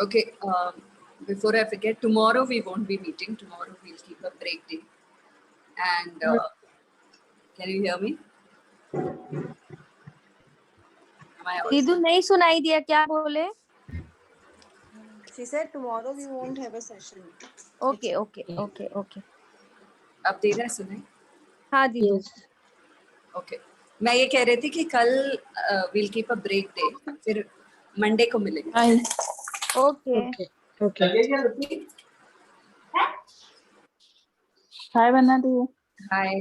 Okay, before I forget, tomorrow we won't be meeting. Tomorrow we'll keep a break day. And can you hear me? Am I दीदू audible? नहीं सुनाई दिया, क्या बोले? She said tomorrow we won't have a session. Okay, okay, okay, okay. अब दे रहा है सुनाई? हाँ दीदू. ओके, मैं ये कह रही थी कि कल we'll keep a break day. फिर मंडे को मिलेंगे. Okay. Okay. Hi, Vanadi. Hi.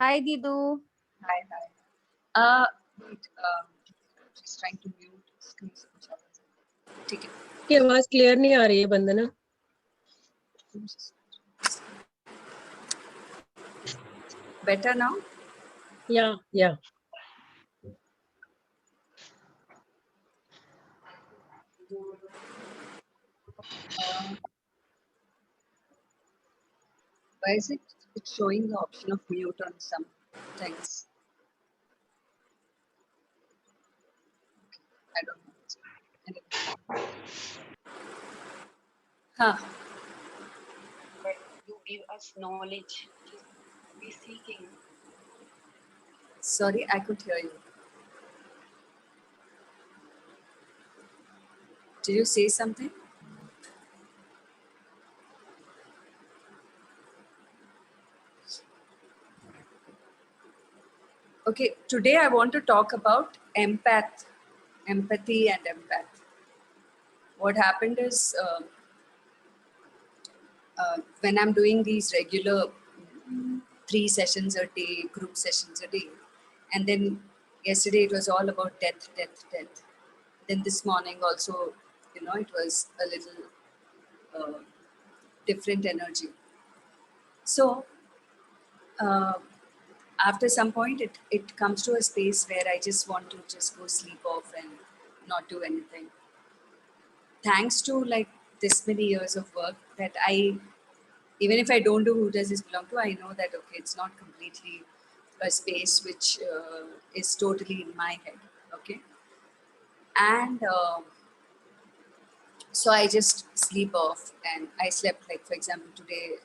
Hi दीदू. Hi. Wait, just trying to mute. ठीक है. की आवाज क्लियर नहीं आ रही है बंदना. Better now? Yeah. Why is it's showing the option of mute on some things? I don't know. Anyway. Huh. But you give us knowledge. Just be seeking. Sorry, I could hear you. Did you say something? Okay, today I want to talk about empathy and empath. What happened is when I'm doing these regular 3 sessions a day, group sessions a day, and then yesterday it was all about death. Then this morning also, it was a little different energy. So after some point, it comes to a space where I just want to just go sleep off and not do anything. Thanks to like this many years of work that even if I don't do who does this belong to, I know that, okay, it's not completely a space which is totally in my head, okay? And so I just sleep off, and I slept, like, for example, today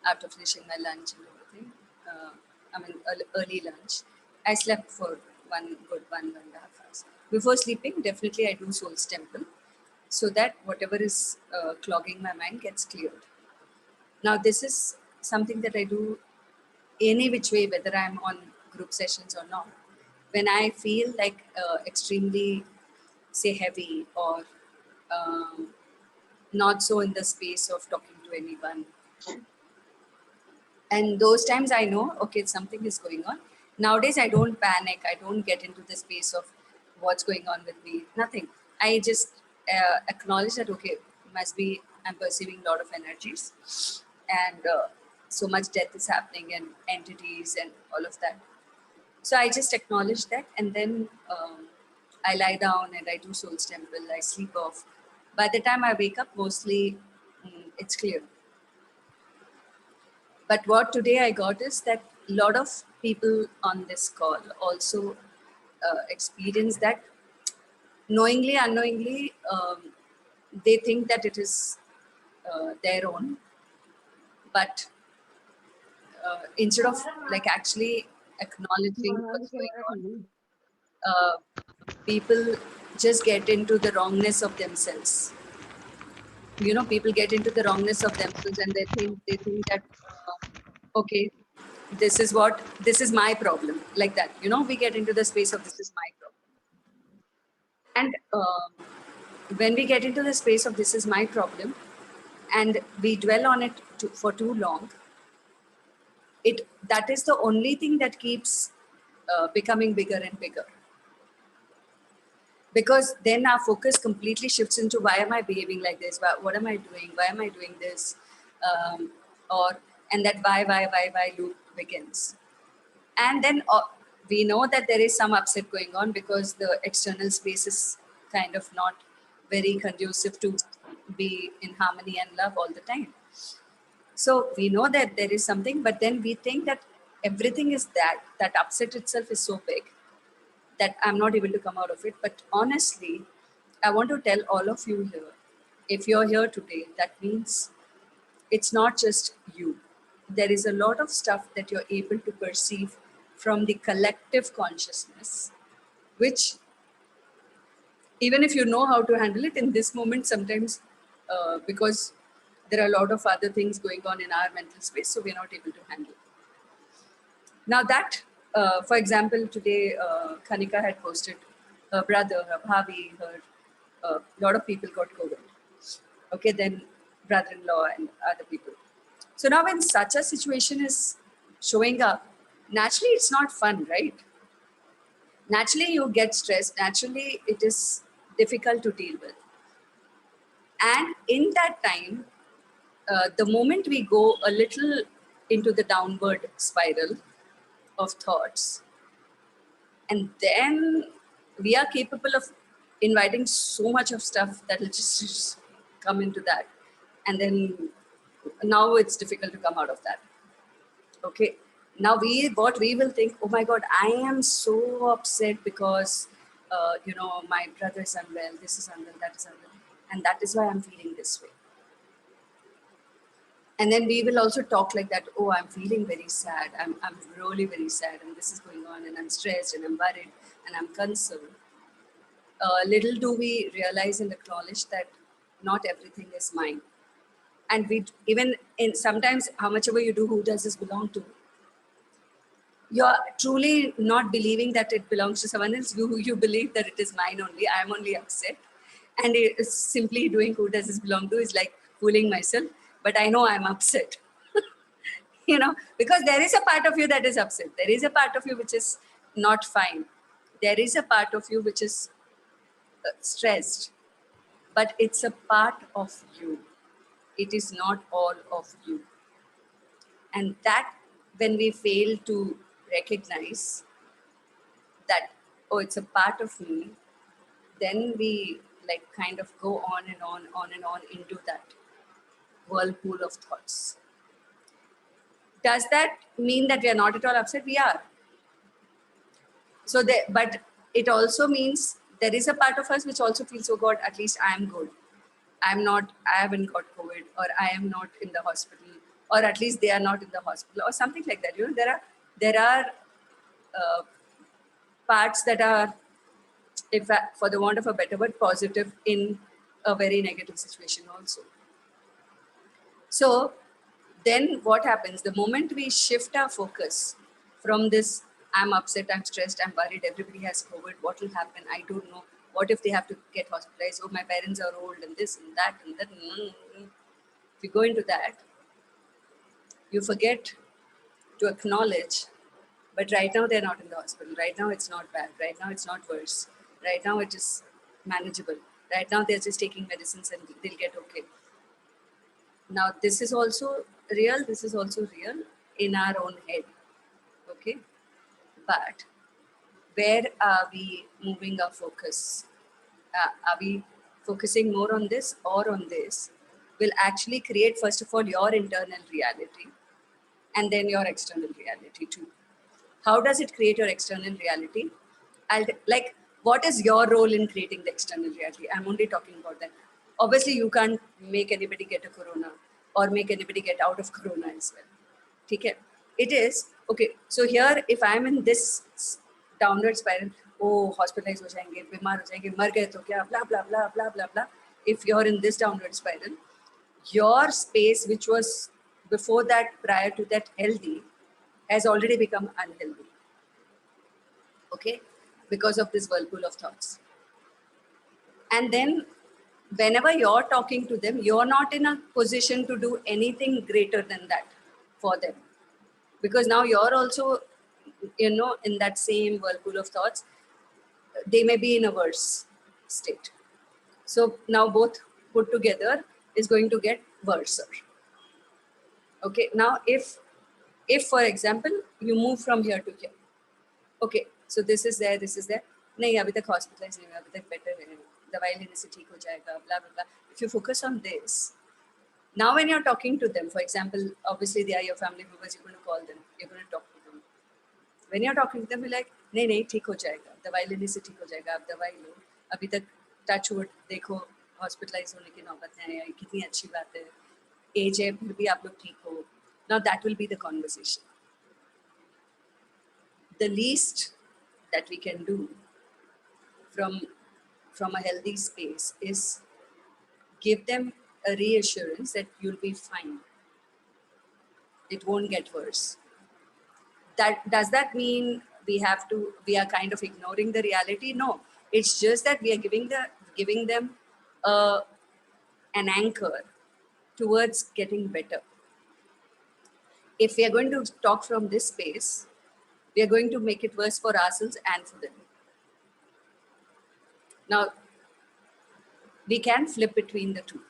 after finishing my lunch and everything, early lunch, I slept for one good 1.5 hours. Before sleeping, definitely I do Soul's Temple, so that whatever is clogging my mind gets cleared. Now, this is something that I do any which way, whether I'm on group sessions or not. When I feel like extremely, say, heavy or not so in the space of talking to anyone. And those times I know, okay, something is going on. Nowadays, I don't panic. I don't get into the space of what's going on with me. Nothing. I just acknowledge that, okay, must be, I'm perceiving a lot of energies. And so much death is happening and entities and all of that. So I just acknowledge that, and then I lie down and I do Soul's Temple. I sleep off. By the time I wake up, mostly it's clear. But what today I got is that a lot of people on this call also experience that knowingly, unknowingly, they think that it is their own. But instead of like actually acknowledging what's going on, people just get into the wrongness of themselves. People get into the wrongness of themselves, and they think that okay, this is my problem, like that. We get into the space of this is my problem, and when we get into the space of this is my problem, and we dwell on it for too long, that is the only thing that keeps becoming bigger and bigger. Because then our focus completely shifts into why am I behaving like this? What am I doing? Why am I doing this? And that why loop begins. And then we know that there is some upset going on because the external space is kind of not very conducive to be in harmony and love all the time. So we know that there is something, but then we think that everything is that upset itself is so big that I'm not able to come out of it. But honestly, I want to tell all of you here if you're here today, that means it's not just you. There is a lot of stuff that you're able to perceive from the collective consciousness, which, even if you know how to handle it in this moment, sometimes because there are a lot of other things going on in our mental space, so we're not able to handle it. Now that, for example, today Kanika had posted her brother, her bhabi, her lot of people got COVID. Okay, then brother-in-law and other people. So now when such a situation is showing up, naturally it's not fun, right? Naturally you get stressed. Naturally it is difficult to deal with. And in that time, the moment we go a little into the downward spiral of thoughts, and then we are capable of inviting so much of stuff that will just come into that. And then now it's difficult to come out of that. Okay. Now what we will think, oh my God, I am so upset because, my brother is unwell, this is unwell, that is unwell. And that is why I'm feeling this way. And then we will also talk like that, oh, I'm feeling very sad. I'm really very sad and this is going on and I'm stressed and I'm worried and I'm concerned. Little do we realize and acknowledge that not everything is mine. And we even in sometimes how much ever you do, who does this belong to? You're truly not believing that it belongs to someone else. You believe that it is mine only. I'm only upset. And it is simply doing who does this belong to is like fooling myself. But I know I'm upset. Because there is a part of you that is upset. There is a part of you which is not fine. There is a part of you which is stressed. But it's a part of you. It is not all of you. And that, when we fail to recognize that, oh, it's a part of me, then we like kind of go on and on into that whirlpool of thoughts. Does that mean that we are not at all upset? We are. But it also means there is a part of us which also feels, oh God, at least I am good. I haven't got COVID, or I am not in the hospital, or at least they are not in the hospital, or something like that. There are parts that are, if for the want of a better word, positive in a very negative situation also. So then what happens? The moment we shift our focus from this, I'm upset, I'm stressed, I'm worried, everybody has COVID, what will happen? I don't know. What if they have to get hospitalized? Oh, my parents are old and this and that and that. If you go into that, you forget to acknowledge, but right now they're not in the hospital. Right now it's not bad. Right now it's not worse. Right now it is manageable. Right now they're just taking medicines and they'll get okay. Now this is also real. This is also real in our own head. Okay. But where are we moving our focus? Are we focusing more on this or on this? Will actually create, first of all, your internal reality and then your external reality too. How does it create your external reality? What is your role in creating the external reality? I'm only talking about that. Obviously, you can't make anybody get a corona or make anybody get out of corona as well. Okay? It is, okay, so here, if I'm in this downward spiral, oh, hospitalized ho jayenge, bimar ho jayenge, mar gaye to kya, blah, blah, blah, blah, blah, blah. If you're in this downward spiral, your space, which was before that, prior to that, healthy, has already become unhealthy. Okay? Because of this whirlpool of thoughts. And then whenever you're talking to them, you're not in a position to do anything greater than that for them. Because now you're also, in that same whirlpool of thoughts, they may be in a worse state. So now both put together is going to get worse. Okay, now if for example, you move from here to here. Okay, so this is there, nahi abhi tak hospitalized nahi, abhi tak better hai, dawai lene se theek ho jayega, blah blah blah. If you focus on this, now when you're talking to them, for example, obviously they are your family members, you're going to call them, you're going to talk to them. When you're talking to them, you're like, nahi theek ho jayega, dawai lene se theek ho jayega, ab dawai lo, abhi tak touch wood, dekho, hospitalise होने की नौबत है या कितनी अच्छी बात है, as है फिर भी आप लोग ठीक हो. Now that will be the conversation. The least that we can do from a healthy space is give them a reassurance that you'll be fine. It won't get worse. That does that mean we are kind of ignoring the reality? No, it's just that we are giving them an anchor towards getting better. If we are going to talk from this space, we are going to make it worse for ourselves and for them. Now we can flip between the two,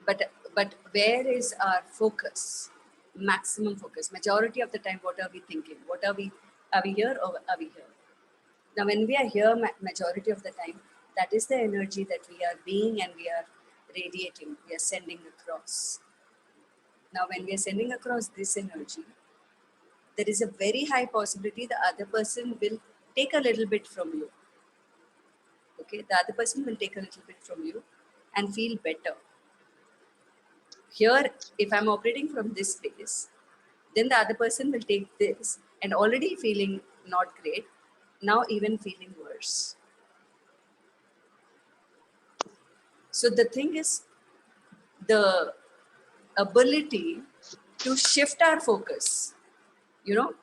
but where is our focus? Maximum focus. Majority of the time, what are we thinking? Are we here or are we here? Now when we are here, majority of the time, that is the energy that we are being and we are radiating, we are sending across. Now when we are sending across this energy, there is a very high possibility the other person will take a little bit from you. Okay, the other person will take a little bit from you and feel better. Here, if I'm operating from this space, then the other person will take this and already feeling not great, now even feeling worse. So the thing is, the ability to shift our focus,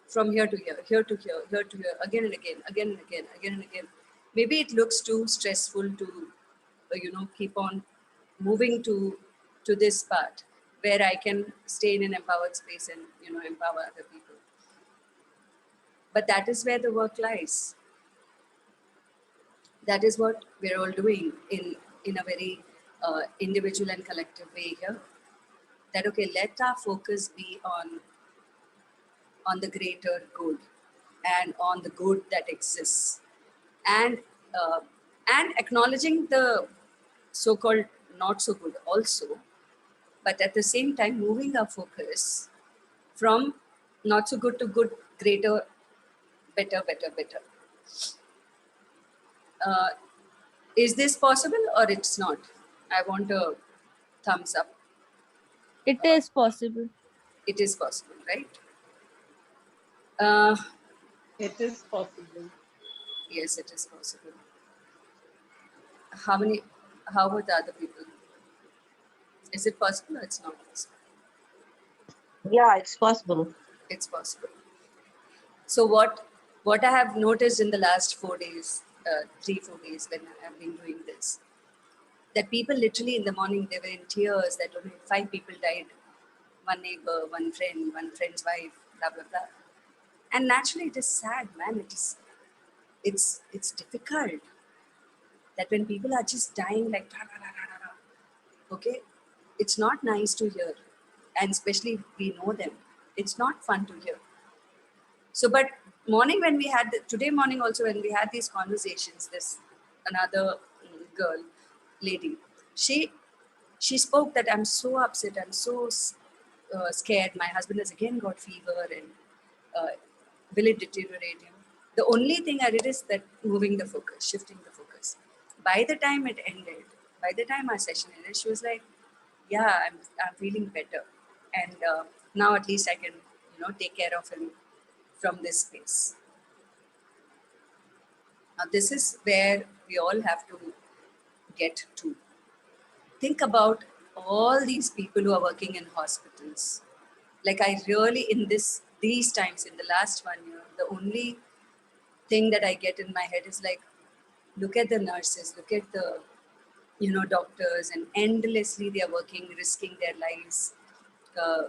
from here to here, here to here, here to here, again and again, again and again, again and again. Maybe it looks too stressful to, keep on moving to this part where I can stay in an empowered space and, empower other people. But that is where the work lies. That is what we're all doing in a very individual and collective way here. That, okay, let our focus be on the greater good and on the good that exists, and acknowledging the so-called not so good also, but at the same time moving our focus from not so good to good, greater, better. Is this possible or it's not? I want a thumbs up. It is possible. It is possible, right? Uh, It is possible. yes, it is possible. How about the other people? Is it possible or it's not possible? Yeah, it's possible. It's possible. So what I have noticed in the last 4 days, 3-4 days when I have been doing this, that people literally in the morning, they were in tears that only 5 people died, one neighbor, one friend's wife, blah blah blah. And naturally it is sad, man. It's difficult that when people are just dying like da, da, da, da, da, da, okay, it's not nice to hear, and especially we know them, it's not fun to hear. So but morning when we had today morning also when we had these conversations, this another girl, lady, she spoke that I'm so upset, I'm so scared, my husband has again got fever and will it deteriorate him? The only thing I did is that moving the focus, shifting the focus. By the time it ended, by the time our session ended, she was like, yeah, I'm feeling better. And now at least I can, take care of him from this space. Now this is where we all have to get to. Think about all these people who are working in hospitals. Like I really, in these times, in the last 1 year, the only thing that I get in my head is like, look at the nurses, look at the, doctors, and endlessly they are working, risking their lives,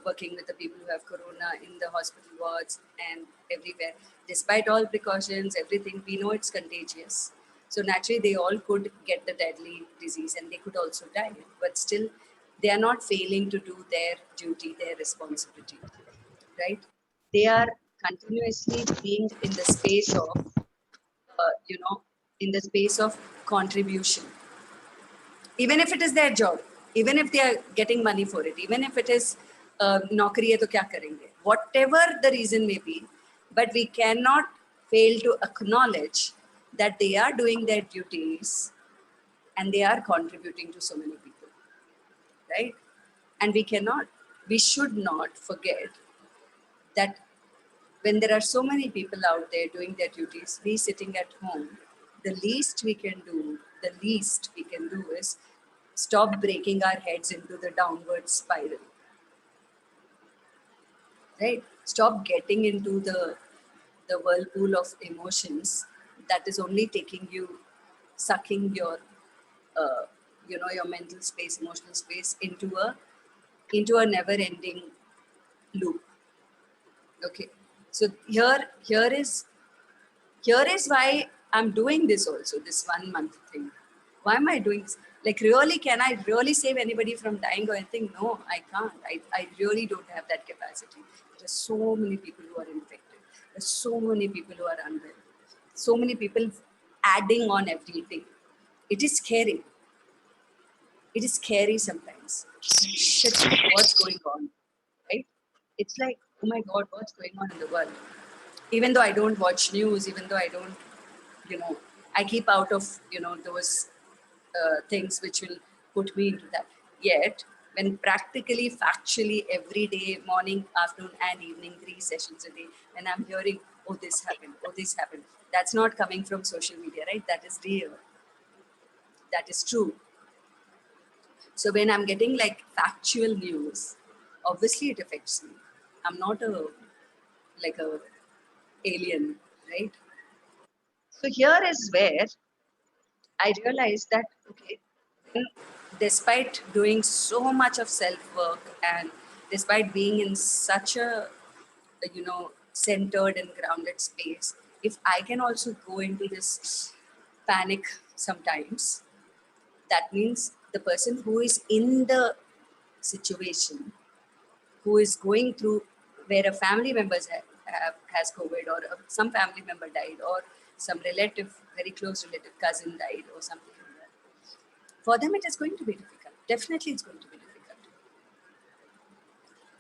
working with the people who have corona in the hospital wards and everywhere. Despite all precautions, everything, we know it's contagious. So naturally, they all could get the deadly disease and they could also die. But still, they are not failing to do their duty, their responsibility, right? They are continuously being in the space of, in the space of contribution. Even if it is their job, even if they are getting money for it, even if it is naukri hai to kya karenge, whatever the reason may be, but we cannot fail to acknowledge that they are doing their duties and they are contributing to so many people, right? And we should not forget that when there are so many people out there doing their duties, we sitting at home, the least we can do is stop breaking our heads into the downward spiral, right? Stop getting into the whirlpool of emotions that is only taking you, sucking your, uh, your mental space, emotional space into a never-ending loop. Okay, so here is why I'm doing this also, this 1 month thing. Why am I doing this? Like, really, can I really save anybody from dying or anything? No, I can't. I really don't have that capacity. There are so many people who are infected. There are so many people who are unwell. So many people adding on everything. It is scary. It is scary sometimes. Shit, what's going on? Right? It's like, oh my God, what's going on in the world? Even though I don't watch news, even though I don't, I keep out of, those things which will put me into that. Yet, when practically, factually, every day, morning, afternoon, and evening, 3 sessions a day, and I'm hearing, oh, this happened, that's not coming from social media, right? That is real. That is true. So when I'm getting like factual news, obviously it affects me. I'm not a alien, right? So here is where I realized that, okay, despite doing so much of self-work and despite being in such a, centered and grounded space, if I can also go into this panic sometimes, that means the person who is in the situation, who is going through, where a family member has COVID, or some family member died, or some relative, very close relative, cousin died, or something like that. For them, it is going to be difficult. Definitely, it's going to be difficult.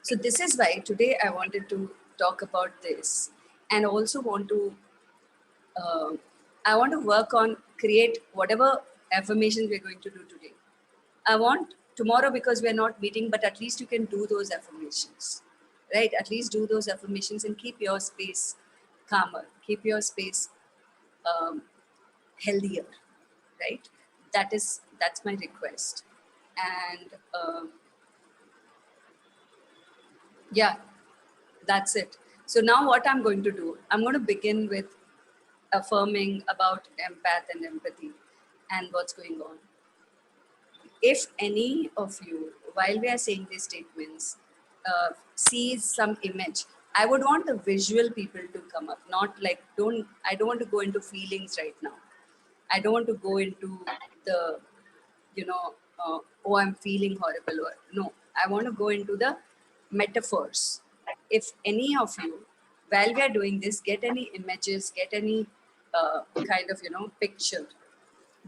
So this is why today I wanted to talk about this, and also uh, I want to work on create whatever affirmations we're going to do today. I want tomorrow, because we're not meeting, but at least you can do those affirmations, right? At least do those affirmations and keep your space calmer, keep your space healthier, right? That's my request. And yeah, that's it. So now what I'm going to do, I'm going to begin with affirming about empath and empathy and what's going on. If any of you, while we are saying these statements, sees some image, I would want the visual people to come up, not like, I don't want to go into feelings right now. I don't want to go into the, oh, I'm feeling horrible, or no, I want to go into the metaphors. If any of you, while we are doing this, get any images, get any kind of, picture,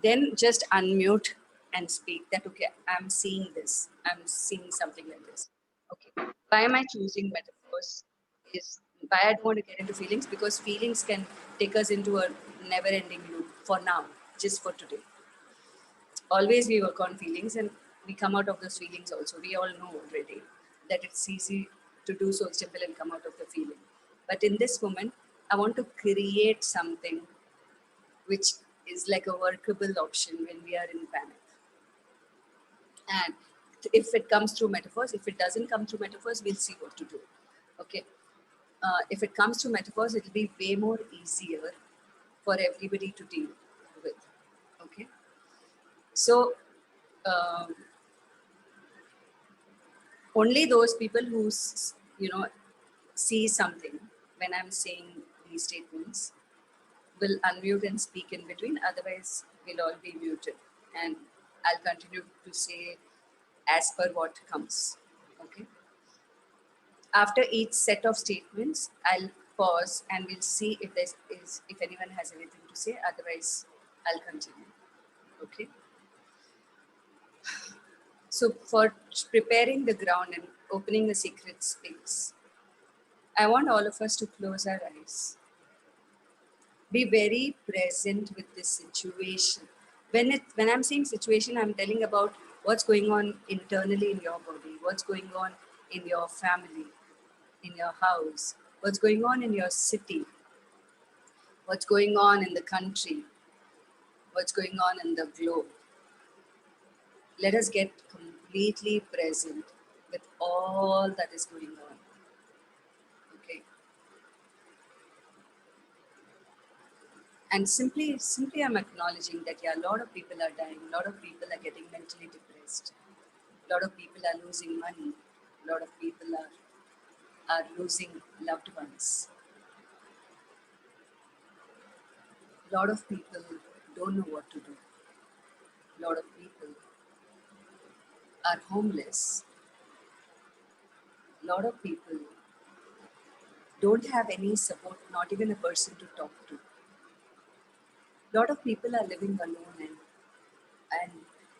then just unmute and speak that, okay, I'm seeing this, I'm seeing something like this. Okay, why am I choosing metaphors? Is why I don't want to get into feelings, because feelings can take us into a never ending loop for now, just for today. Always we work on feelings and we come out of those feelings also. We all know already that it's easy to do so simple and come out of the feeling. But in this moment, I want to create something which is like a workable option when we are in panic. And if it comes through metaphors, if it doesn't come through metaphors, we'll see what to do. Okay. If it comes through metaphors, it'll be way more easier for everybody to deal with. Okay. So um, only those people who, see something when I'm saying these statements will unmute and speak in between. Otherwise, we'll all be muted. And I'll continue to say as per what comes. Okay. After each set of statements, I'll pause and we'll see if anyone has anything to say. Otherwise, I'll continue. Okay. So for preparing the ground and opening the secret space, I want all of us to close our eyes. Be very present with this situation. when I'm saying situation, I'm telling about what's going on internally in your body, what's going on in your family, in your house, what's going on in your city, what's going on in the country, what's going on in the globe. Let us get completely present with all that is going on. Okay. And simply I'm acknowledging that yeah, a lot of people are dying, a lot of people are getting mentally depressed, a lot of people are losing money, a lot of people are losing loved ones. A lot of people don't know what to do. A lot of people are homeless. A lot of people don't have any support, not even a person to talk to. A lot of people are living alone and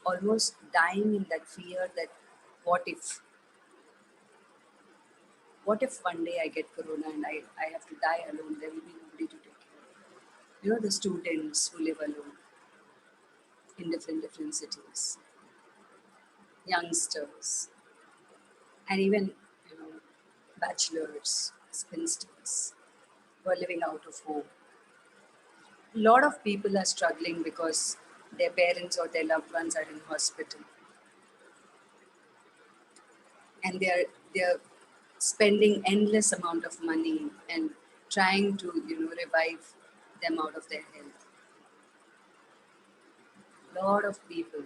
almost dying in that fear that what if? What if one day I get corona and I have to die alone? There will be nobody to take care of. You know, the students who live alone in different cities, youngsters, and even bachelors, spinsters who are living out of home. A lot of people are struggling because their parents or their loved ones are in hospital, and they're spending endless amount of money and trying to revive them out of their health. A lot of people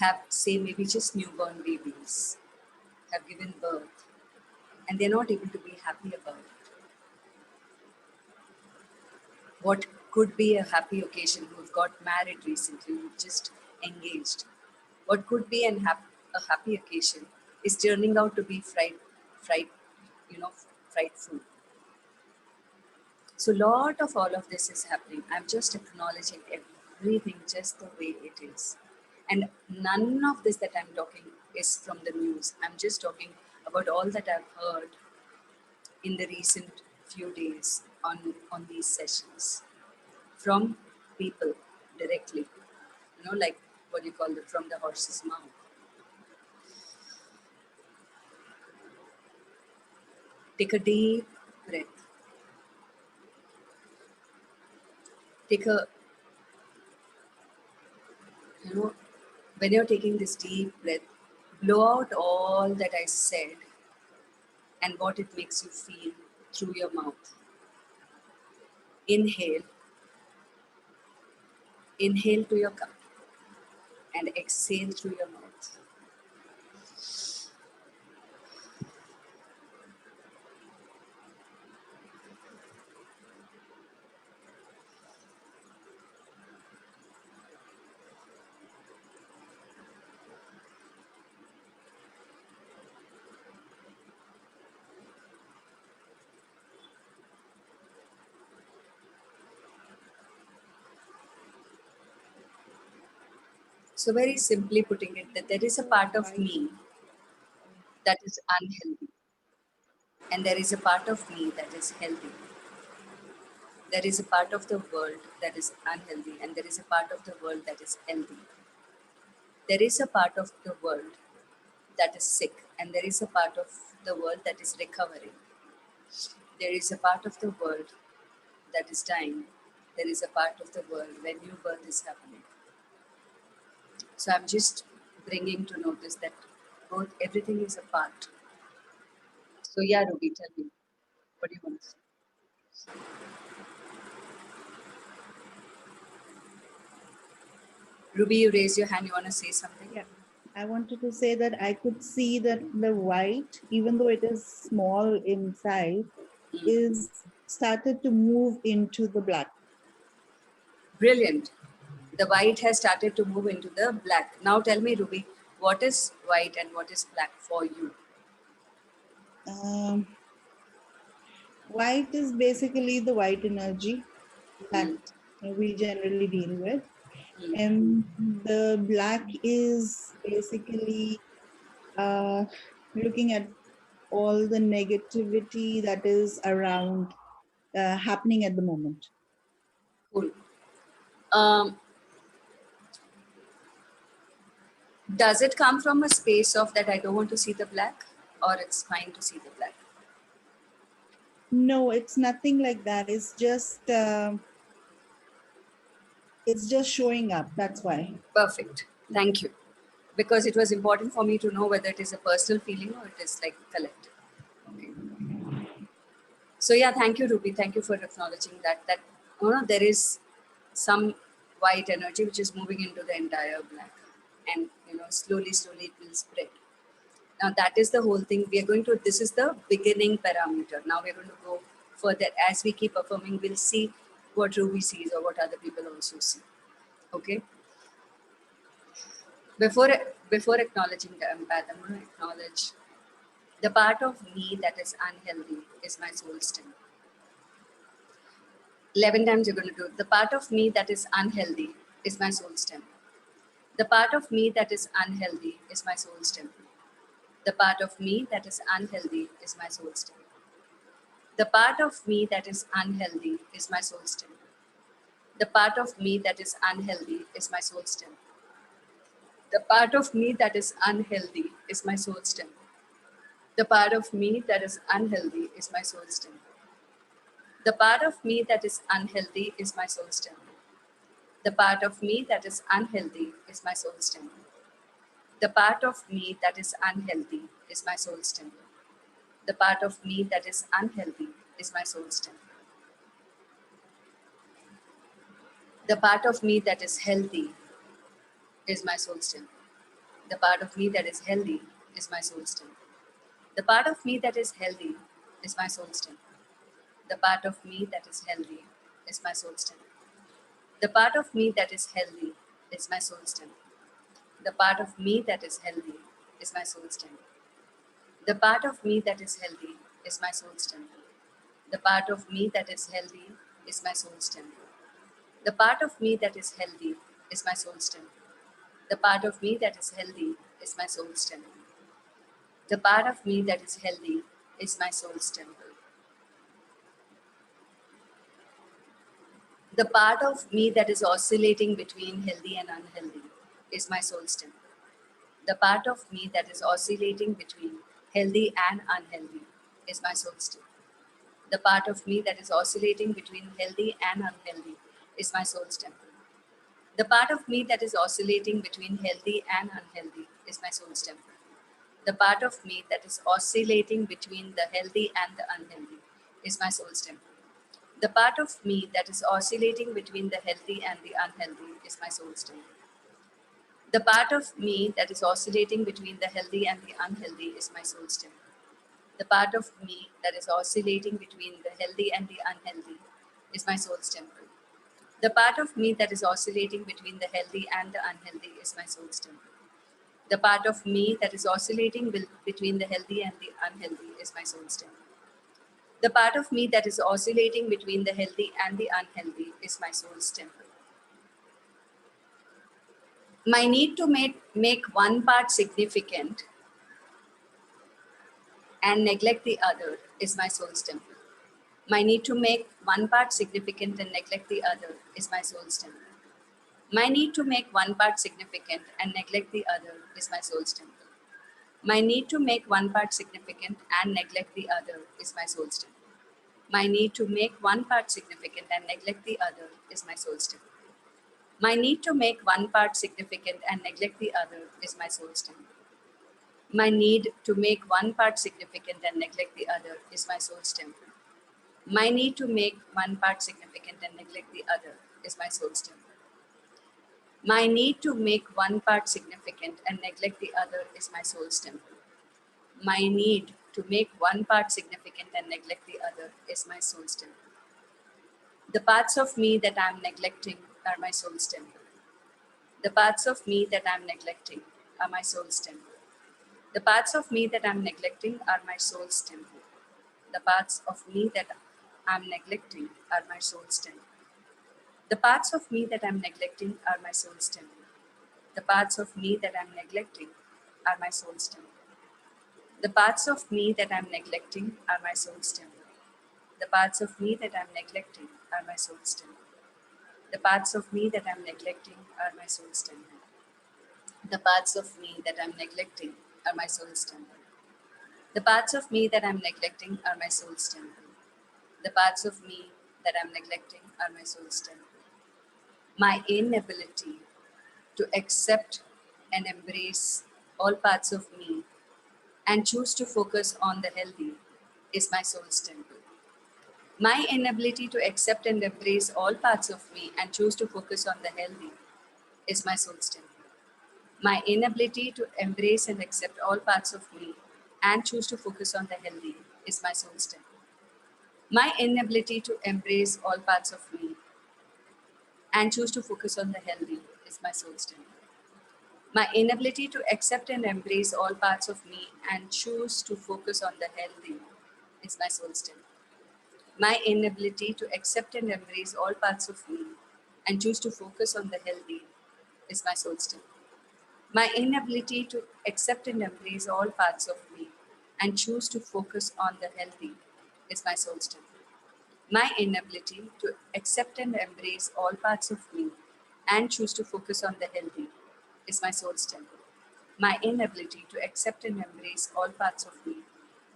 have, say, maybe just newborn babies, have given birth, and they're not able to be happy about it. What could be a happy occasion, who've got married recently, who've just engaged, what could be a happy occasion is turning out to be fright, frightful. So lot of all of this is happening. I'm just acknowledging everything just the way it is. And none of this that I'm talking is from the news. I'm just talking about all that I've heard in the recent few days on these sessions from people directly, like what you call it, from the horse's mouth. Take a deep breath. Take a, when you're taking this deep breath, blow out all that I said and what it makes you feel through your mouth. Inhale. Inhale to your gut and exhale through your mouth. So very simply putting it, that there is a part of me that is unhealthy and there is a part of me that is healthy. There is a part of the world that is unhealthy and there is a part of the world that is healthy. There is a part of the world that is sick and there is a part of the world that is recovering. There is a part of the world that is dying. There is a part of the world where new birth is happening. So I'm just bringing to notice that everything is a part. So yeah, Ruby, tell me, what do you want to say? Ruby, you raise your hand, you want to say something? Yeah. I wanted to say that I could see that the white, even though it is small inside, is started to move into the black. Brilliant. The white has started to move into the black. Now tell me, Ruby, what is white and what is black for you? White is basically the white energy that we generally deal with. And the black is basically looking at all the negativity that is around happening at the moment. Cool. Um, does it come from a space of that I don't want to see the black, or it's fine to see the black? No, it's nothing like that. It's just showing up. That's why. Perfect. Thank you. Because it was important for me to know whether it is a personal feeling or it is like collective. Okay. So yeah, thank you, Ruby. Thank you for acknowledging that there is some white energy which is moving into the entire black, and slowly it will spread. Now that is the whole thing. We are going to. This is the beginning parameter. Now we are going to go further as we keep affirming. We'll see what Ruby sees or what other people also see. Okay. Before acknowledging the empath, I'm going to acknowledge the part of me that is unhealthy is my soul stem. 11 times you're going to do it. The part of me that is unhealthy is my soul stem. The part of me that is unhealthy is my soul stem. The part of me that is unhealthy is my soul stem. The part of me that is unhealthy is my soul stem. The part of me that is unhealthy is my soul stem. The part of me that is unhealthy is my soul stem. The part of me that is unhealthy is my soul stem. The part of me that is unhealthy is my soul stem. The part of me that is unhealthy is my soul stem. The part of me that is unhealthy is my soul stem. The part of me that is unhealthy is my soul stem. The part of me that is healthy is my soul stem. The part of me that is healthy is my soul stem. The part of me that is healthy is my soul stem. The part of me that is healthy is my soul stem. The part of me that is healthy is my soul stem. The part of me that is healthy is my soul stem. The part of me that is healthy is my soul stem. The part of me that is healthy is my soul stem. The part of me that is healthy is my soul stem. The part of me that is healthy is my soul stem. The part of me that is healthy is my soul stem. The part of me that is oscillating between healthy and unhealthy is my soul stem. The part of me that is oscillating between healthy and unhealthy is my soul stem. The part of me that is oscillating between healthy and unhealthy is my soul stem. The part of me that is oscillating between healthy and unhealthy is my soul stem. The part of me that is oscillating between the healthy and the unhealthy is my soul stem. The part of me that is oscillating between the healthy and the unhealthy is my soul stem. The part of me that is oscillating between the healthy and the unhealthy is my soul stem. The part of me that is oscillating between the healthy and the unhealthy is my soul stem. The part of me that is oscillating between the healthy and the unhealthy is my soul stem. The part of me that is oscillating between the healthy and the unhealthy is my soul stem. The part of me that is oscillating between the healthy and the unhealthy is my soul's temple. My need to make one part significant and neglect the other is my soul's temple. My need to make one part significant and neglect the other is my soul's temple. My need to make one part significant and neglect the other is my soul's temple. My need to make one part significant and neglect the other is my soul's temple. My need to make one part significant and neglect the other is my soul's temple. My need to make one part significant and neglect the other is my soul's temple. My need to make one part significant and neglect the other is my soul's temple. My need to make one part significant and neglect the other is my soul's temple. My need to make one part significant and neglect the other is my soul's temple. My need to make one part significant and neglect the other is my soul's temple. The parts of me that I am neglecting are my soul's temple. The parts of me that I am neglecting are my soul's temple. The parts of me that I am neglecting are my soul's temple. The parts of me that I am neglecting are my soul's temple. The parts of me that I am neglecting are my soul's temple. The parts of me that I am neglecting are my soul's temple. The parts of me that I am neglecting are my soul's temple. The parts of me that I am neglecting are my soul's temple. The parts of me that I'm neglecting are my soul's temple. The parts of me that I'm neglecting are my soul's temple. The parts of me that I'm neglecting are my soul's temple. The parts of me that I'm neglecting are my soul's temple. My inability to accept and embrace all parts of me and choose to focus on the healthy is my soul's temple. My inability to accept and embrace all parts of me and choose to focus on the healthy is my soul's temple. My inability to embrace and accept all parts of me and choose to focus on the healthy is my soul's temple. My inability to embrace all parts of me and choose to focus on the healthy is my soul's temple. My inability to accept and embrace all parts of me and choose to focus on the healthy is my soul's temple. My inability to accept and embrace all parts of me and choose to focus on the healthy is my soul's temple. My inability to accept and embrace all parts of me and choose to focus on the healthy is my soul's temple. My inability to accept and embrace all parts of me and choose to focus on the healthy is my soul's temple. My inability to accept and embrace all parts of me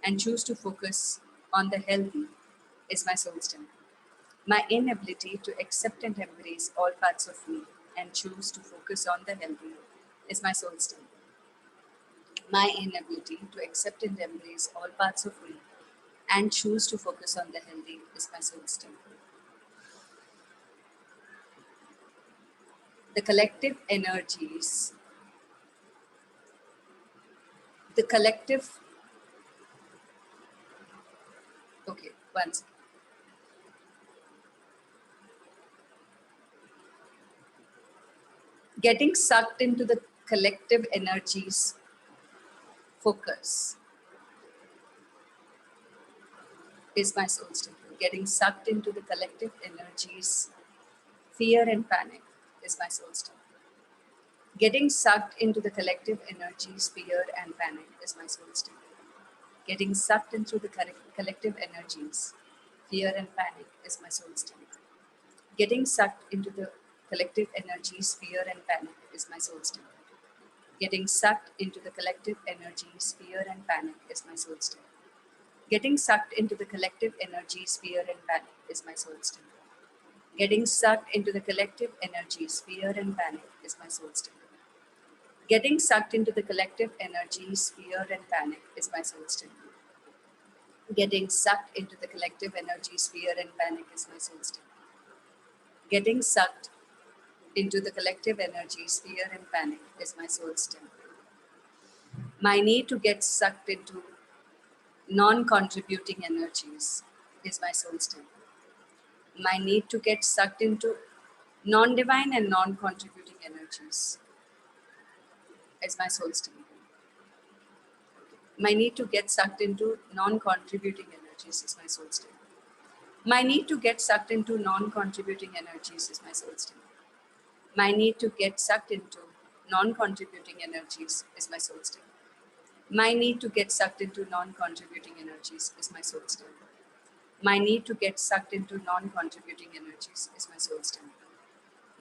and choose to focus on the healthy is my soul's temple. My inability to accept and embrace all parts of me and choose to focus on the healthy is my soul's temple. My inability to accept and embrace all parts of me and choose to focus on the healthy is my soul's temple. The collective energies, the collective, okay, one second. Getting sucked into the collective energies focus is my soul's temple. Getting sucked into the collective energies fear and panic is my soul's temple. Getting sucked into the collective energies fear and panic is my soul's temple. Getting sucked into the collective energies fear and panic is my soul's temple. Getting sucked into the collective energies fear and panic is my soul's temple. Getting sucked into the collective energies fear and panic is my soul's temple. Getting sucked into the collective energies fear and panic is my soul's temple. Getting sucked into the collective energies fear and panic is my soul's temple. Getting sucked into the collective energies fear and panic is my soul's temple. Getting sucked into the collective energies fear and panic is my soul's temple. Getting sucked into the collective energies fear and panic is my soul's temple. My need to get sucked into non-contributing energies is my soul's temple. My need to get sucked into non-divine and non-contributing energies is my soul's temple. My need to get sucked into non-contributing energies is my soul's temple. My need to get sucked into non-contributing energies is my soul's temple. My need to get sucked into non-contributing energies is my soul's temple. My need to get sucked into non-contributing energies is my soul's temple. My need to get sucked into non-contributing energies is my soul's temple.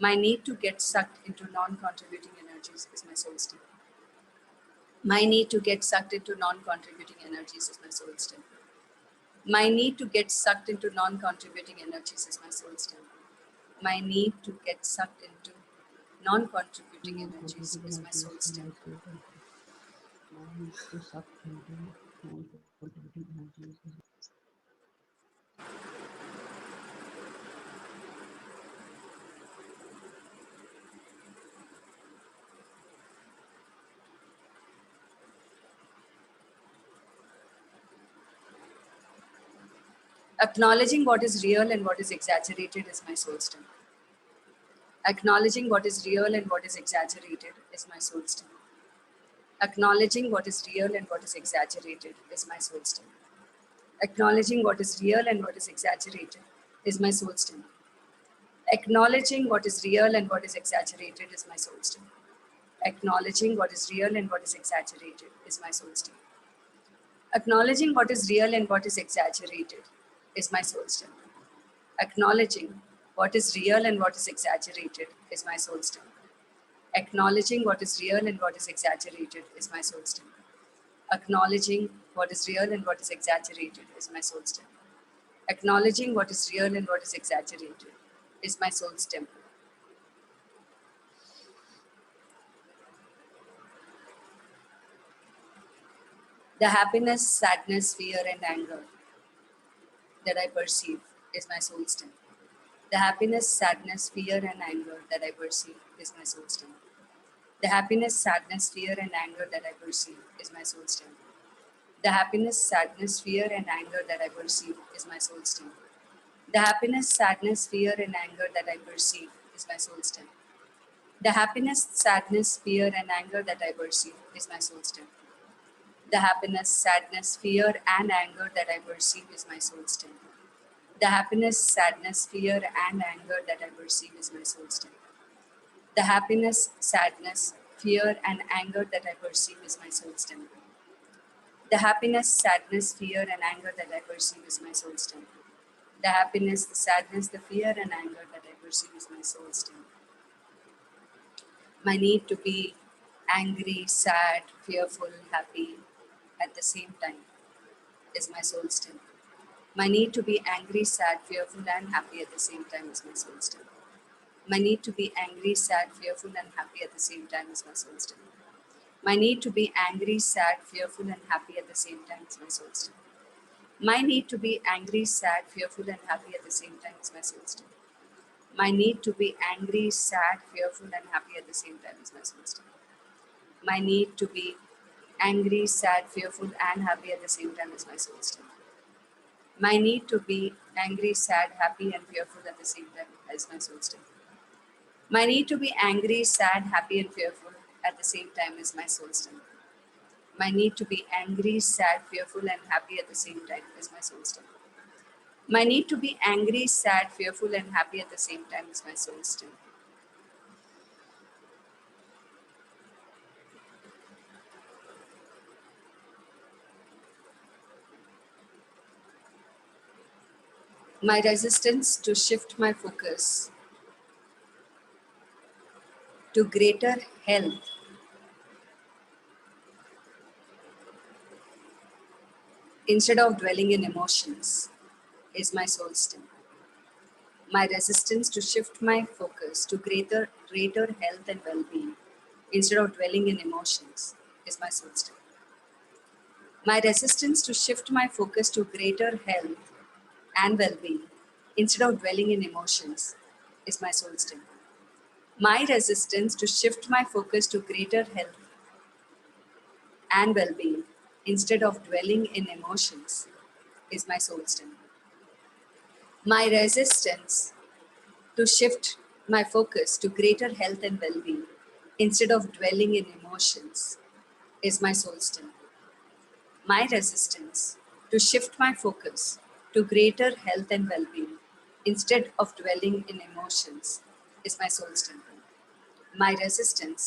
My need to get sucked into non-contributing energies is my soul's temple. My need to get sucked into non-contributing energies is my soul's temple. My need to get sucked into non-contributing energies is my soul's temple. My need to get sucked into non-contributing energies is my soul's temple. Acknowledging what is real and what is exaggerated is my soul's temple. Acknowledging what is real and what is exaggerated is my soul's temple. Acknowledging what is real and what is exaggerated is my soul's temple. Acknowledging what is real and what is exaggerated is my soul's temple. Acknowledging what is real and what is exaggerated is my soul's temple. Acknowledging what is real and what is exaggerated is my soul's temple. Acknowledging what is real and what is exaggerated is my soul's temple. Acknowledging What is real and what is exaggerated is my soul's temple. Acknowledging what is real and what is exaggerated is my soul's temple. Acknowledging what is real and what is exaggerated is my soul's temple. Acknowledging what is real and what is exaggerated is my soul's temple. The happiness, sadness, fear, and anger that I perceive is my soul's temple. The happiness, sadness, fear, and anger that I perceive is my soul's temple. The happiness, sadness, fear, and anger that I perceive is my soul's temple. The happiness, sadness, fear, and anger that I perceive is my soul's temple. The happiness, sadness, fear, and anger that I perceive is my soul's temple. The happiness, sadness, fear, and anger that I perceive is my soul's temple. The happiness, sadness, fear, and anger that I perceive is my soul's temple. The happiness, sadness, fear, and anger that I perceive is my soul's temple. The happiness, sadness, fear, and anger that I perceive is my soul's temple. The happiness, sadness, fear, and anger that I perceive is my soul's temple. The happiness, the sadness, the fear, and anger that I perceive is my soul's temple. My need to be angry, sad, fearful, happy at the same time is my soul's temple. My need to be angry, sad, fearful, and happy at the same time is my soul's temple. My need to be angry, sad, fearful, and happy at the same time is my soul's temple. My need to be angry, sad, fearful, and happy at the same time is my soul's temple. My need to be angry, sad, fearful, and happy at the same time is my soul's temple. My need to be angry, sad, fearful, and happy at the same time is my soul's temple. My need to be angry, sad, fearful, and happy at the same time is my soul's temple. My need to be angry, sad, happy, and fearful at the same time is my soul's temple. My need to be angry, sad, happy, and fearful at the same time is my soul's temple. My need to be angry, sad, fearful, and happy at the same time is my soul's temple. My need to be angry, sad, fearful, and happy at the same time is my soul's temple. My resistance to shift my focus to greater health instead of dwelling in emotions is my soul's temple. My resistance to shift my focus to greater health and well-being instead of dwelling in emotions is my soul's temple. My resistance to shift my focus to greater health and well-being instead of dwelling in emotions is my soul's temple. My resistance to shift my focus to greater health and well-being instead of dwelling in emotions is my soul's temple. My resistance to shift my focus to greater health and well-being instead of dwelling in emotions is my soul's temple. My resistance to shift my focus to greater health and well-being instead of dwelling in emotions is my soul's temple. My resistance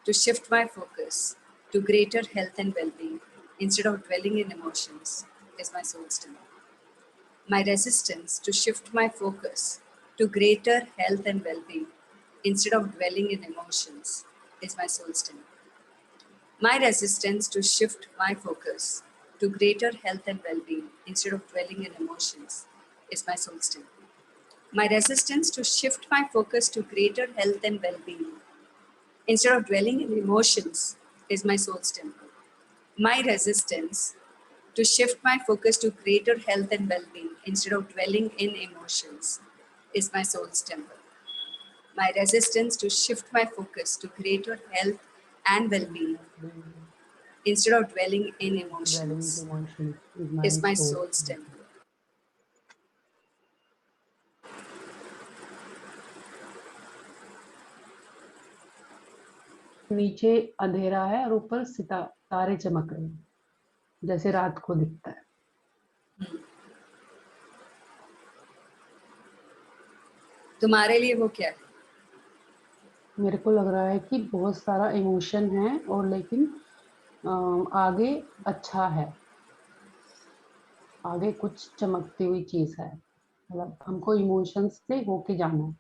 to shift my focus to greater health and well-being instead of dwelling in emotions is my soul's temple. My resistance to shift my focus to greater health and well-being instead of dwelling in emotions is my soul's temple. My resistance to shift my focus to greater health and well-being instead of dwelling in emotions is my soul's temple. My resistance to shift my focus to greater health and well-being instead of dwelling in emotions is my soul's temple. My resistance to shift my focus to greater health and well-being instead of dwelling in emotions is my soul's temple. My resistance to shift my focus to greater health and well-being instead of dwelling in emotions is my soul's temple. नीचे अंधेरा है और ऊपर तारे चमक रहे हैं जैसे रात को दिखता है. तुम्हारे लिए वो क्या है? मेरे को लग रहा है कि बहुत सारा इमोशन है और लेकिन आगे अच्छा है, आगे कुछ चमकती हुई चीज है. मतलब हमको इमोशंस से होके जाना है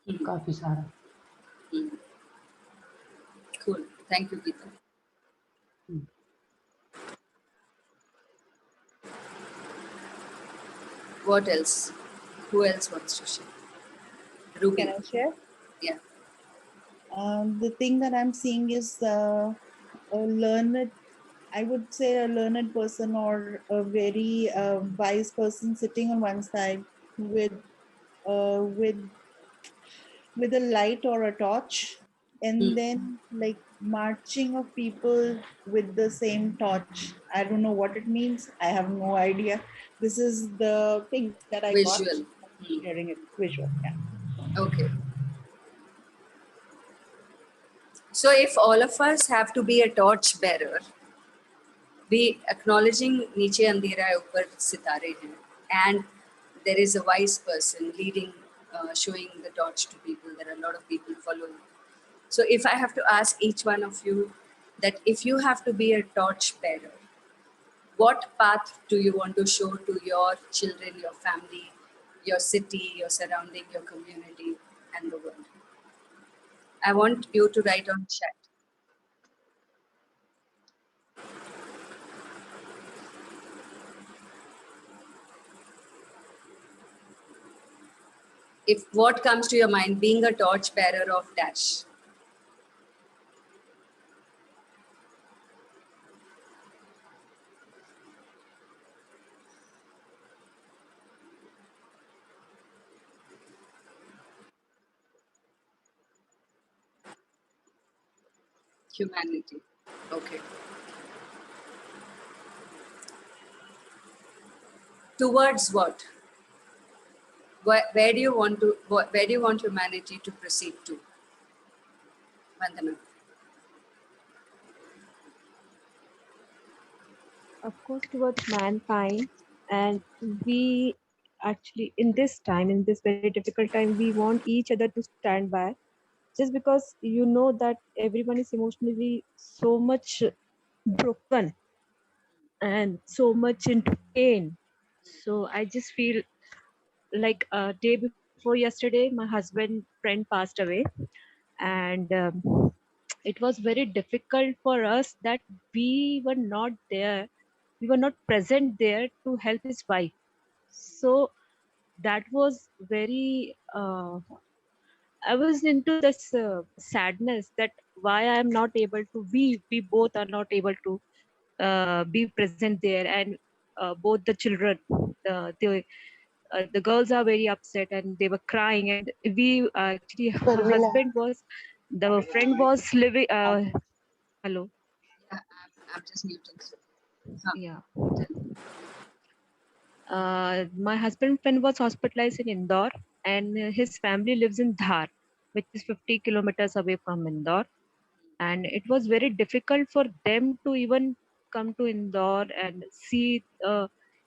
Hmm. काफी सारा. Hmm. Cool. Thank you, Geeta. Hmm. What else? Who else wants to share? Ruby. Can I share? Yeah. The thing that I'm seeing is a learned, I would say a learned person or a very wise person sitting on one side with uh, with with a light or a torch, and Hmm. then like marching of people with the same torch. I don't know what it means. I have no idea. This is the thing that I got. Visual. Hmm. Sharing it visual. Yeah. Okay. So if all of us have to be a torch bearer, we acknowledging Niche Andhera Upar Sitare hain, and there is a wise person leading, showing the torch to people. There are a lot of people following. So if I have to ask each one of you that if you have to be a torch bearer, what path do you want to show to your children, your family, your city, your surrounding, your community, and the world? I want you to write on chat. If what comes to your mind, being a torch bearer of dash. Humanity. Okay. Towards what? Where do you want to? Where do you want humanity to proceed to? Vandana. Of course, towards mankind. And we actually, in this time, in this very difficult time, we want each other to stand by, just because you know that everyone is emotionally so much broken and so much into pain. So I just feel like a day before yesterday, my husband friend passed away, and it was very difficult for us that we were not there, we were not present there to help his wife. So that was very I was into this sadness that why I am not able to, we both are not able to be present there. And both the children, the girls are very upset and they were crying, and we actually, her husband was, the friend was living hello. Yeah, I'm just muting. Huh. Yeah. My husband friend was hospitalized in Indore, and his family lives in Dhar, which is 50 kilometers away from Indore. And it was very difficult for them to even come to Indore and see,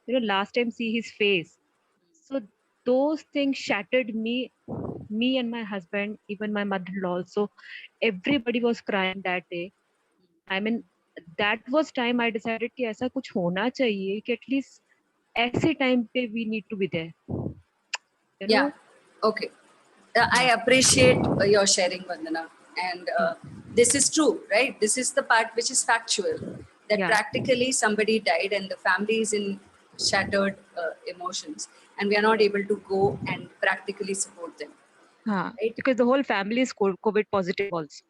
last time see his face. So those things shattered me and my husband, even my mother-in-law also. Everybody was crying that day. I mean, that was time I decided कि ऐसा कुछ होना चाहिए कि at least ऐसे time पे we need to be there. You Yeah. know? Okay. I appreciate your sharing, Vandana. And this is true, right? This is the part which is factual. That Yeah. practically somebody died and the family is in shattered emotions, and we are not able to go and practically support them. Right? Because the whole family is COVID positive also.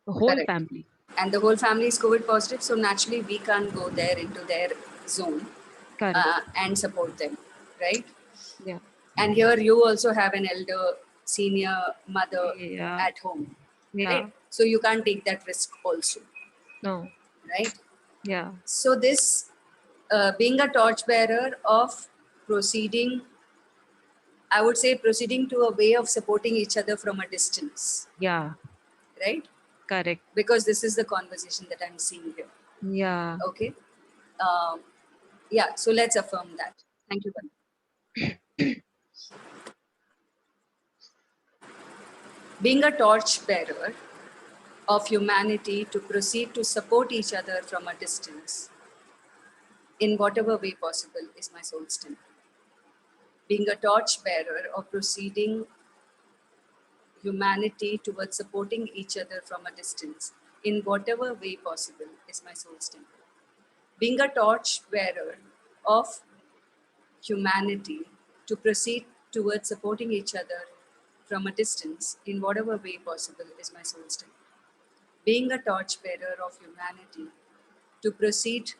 The whole Correct. family. And the whole family is COVID positive, so naturally we can't go there into their zone Correct. and support them, right? Yeah. And here you also have an elder, senior mother Yeah. at home, Yeah. right? So you can't take that risk also, No. right? Yeah. So this being a torchbearer of proceeding, I would say proceeding to a way of supporting each other from a distance, Yeah. right? Correct. Because this is the conversation that I'm seeing here. Yeah. Okay. Yeah, so let's affirm that. Thank you, Vanna. Being a torch bearer of humanity to proceed to support each other from a distance in whatever way possible is my soul's temple. being a torch bearer or proceeding humanity towards supporting each other from a distance in whatever way possible is my soul's temple. Being a torch bearer of humanity to proceed towards supporting each other from a distance in whatever way possible is my soul's temple. Being a torch bearer of humanity to proceed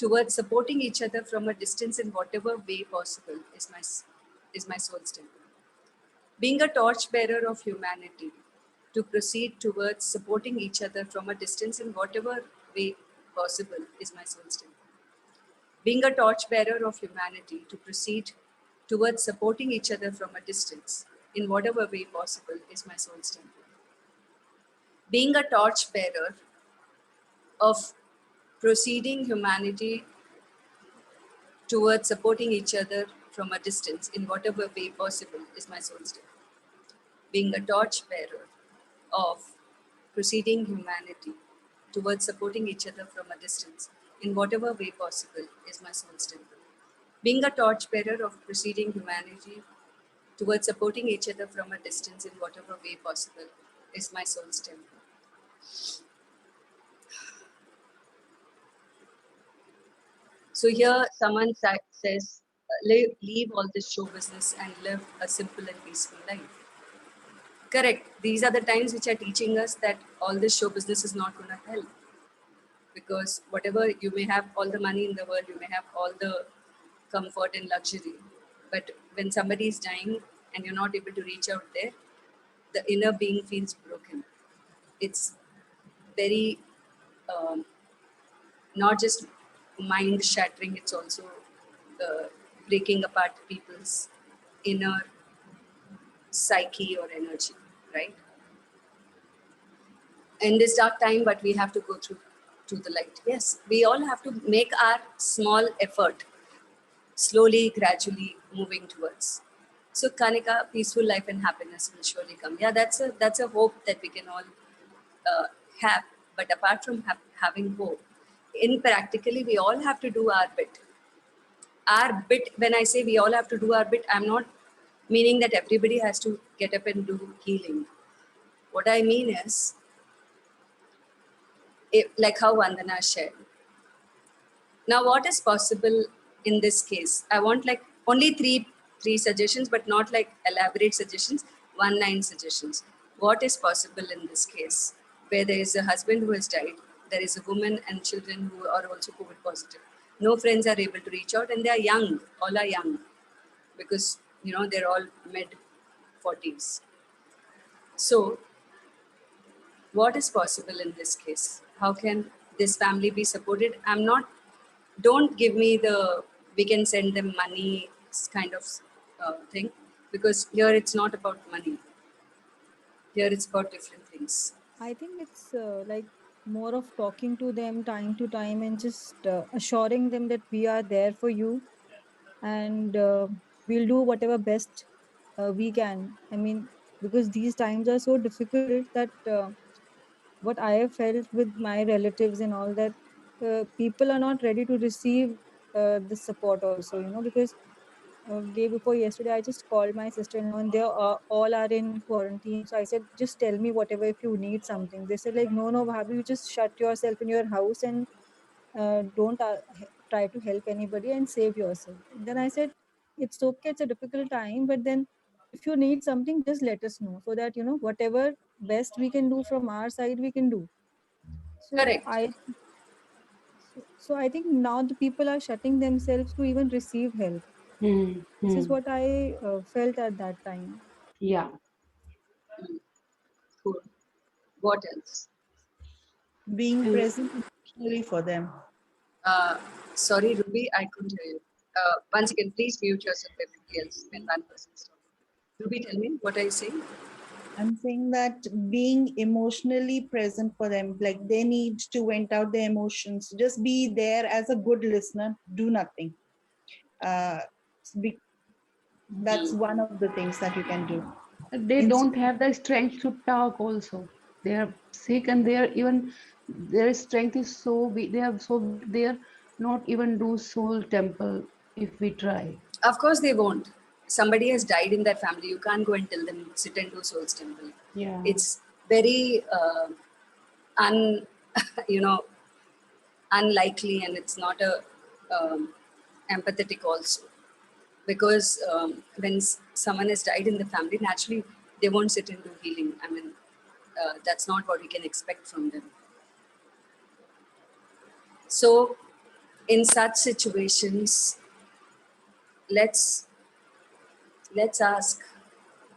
towards supporting each other from a distance in whatever way possible is my soul's temple. Being a torch bearer of humanity to proceed towards supporting each other from a distance in whatever way possible is my soul's temple. Being a torch bearer of humanity to proceed towards supporting each other from a distance in whatever way possible is my soul's temple. Being a torch bearer of proceeding humanity towards supporting each other from a distance in whatever way possible is my soul's temple. Being a torch bearer of proceeding humanity towards supporting each other from a distance in whatever way possible is my soul's temple. Being a torch bearer of proceeding humanity towards supporting each other from a distance in whatever way possible is my soul's temple. So here someone says, leave all this show business and live a simple and peaceful life. Correct. These are the times which are teaching us that all this show business is not going to help. Because whatever you may have all the money in the world, you may have all the comfort and luxury. But when somebody is dying and you're not able to reach out there, the inner being feels broken. It's very not just mind shattering, it's also breaking apart people's inner psyche or energy, right? In this dark time, but we have to go through to the light. Yes, we all have to make our small effort, slowly, gradually moving towards. So Kanika, peaceful life and happiness will surely come. Yeah, that's a hope that we can all have. But apart from having hope, in practically, we all have to do our bit. Our bit, when I say we all have to do our bit, I'm not meaning that everybody has to get up and do healing. What I mean is, like how Vandana shared. Now, what is possible in this case? I want like only three suggestions, but not like elaborate suggestions, 1-line suggestions. What is possible in this case? Where there is a husband who has died, there is a woman and children who are also COVID positive. No friends are able to reach out and they are young, all are young because, they're all mid 40s. So what is possible in this case? How can this family be supported? Don't give me we can send them money kind of thing, because here it's not about money. Here it's about different things. I think it's like more of talking to them time to time and just assuring them that we are there for you and we'll do whatever best we can. I mean, because these times are so difficult that what I have felt with my relatives and all that, people are not ready to receive this support also, because day before yesterday, I just called my sister-in-law and they all are in quarantine. So I said, just tell me whatever if you need something. They said like, no, Bhabhi, you just shut yourself in your house and don't try to help anybody and save yourself. Then I said, it's okay, it's a difficult time, but then if you need something, just let us know so that, whatever best we can do from our side, we can do. So Correct. So I think now the people are shutting themselves to even receive help. This is what I felt at that time. Yeah. Cool. What else? Being present emotionally for them. Sorry, Ruby, I couldn't hear you. Once again, please mute yourself, everybody else, when one person is talking. Ruby, tell me, what are you saying? I'm saying that being emotionally present for them, like they need to vent out their emotions. Just be there as a good listener. Do nothing. That's one of the things that you can do. They don't have the strength to talk also. They are sick and their strength is so weak. They are so weak, they are not even do soul temple if we try. Of course, they won't. Somebody has died in that family. You can't go and tell them sit and do Soul's Temple. Yeah. It's very un, you know, unlikely, and it's not a empathetic also, because when someone has died in the family, naturally they won't sit and do healing. I mean, that's not what we can expect from them. So, in such situations, let's ask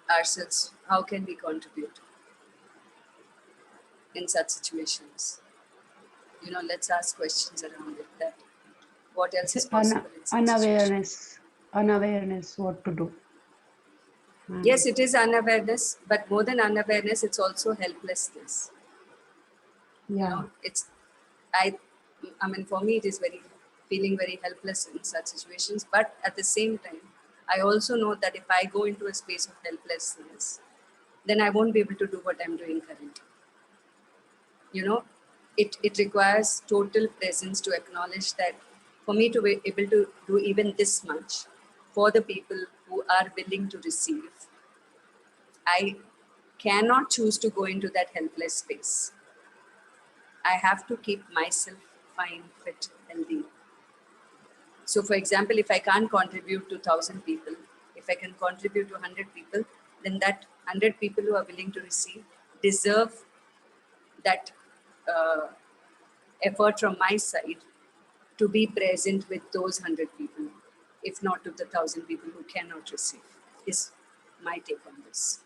ourselves, how can we contribute in such situations? Let's ask questions around it. That what else is possible in such situations? Unawareness what to do. Yes, it is unawareness, but more than unawareness, it's also helplessness. Yeah. It's I mean, for me, it is feeling very helpless in such situations. But at the same time, I also know that if I go into a space of helplessness, then I won't be able to do what I'm doing currently. It requires total presence to acknowledge that for me to be able to do even this much for the people who are willing to receive, I cannot choose to go into that helpless space. I have to keep myself fine, fit, healthy. So, for example, if I can't contribute to 1,000 people, if I can contribute to 100 people, then that 100 people who are willing to receive deserve that effort from my side to be present with those 100 people, if not to the 1,000 people who cannot receive, is my take on this.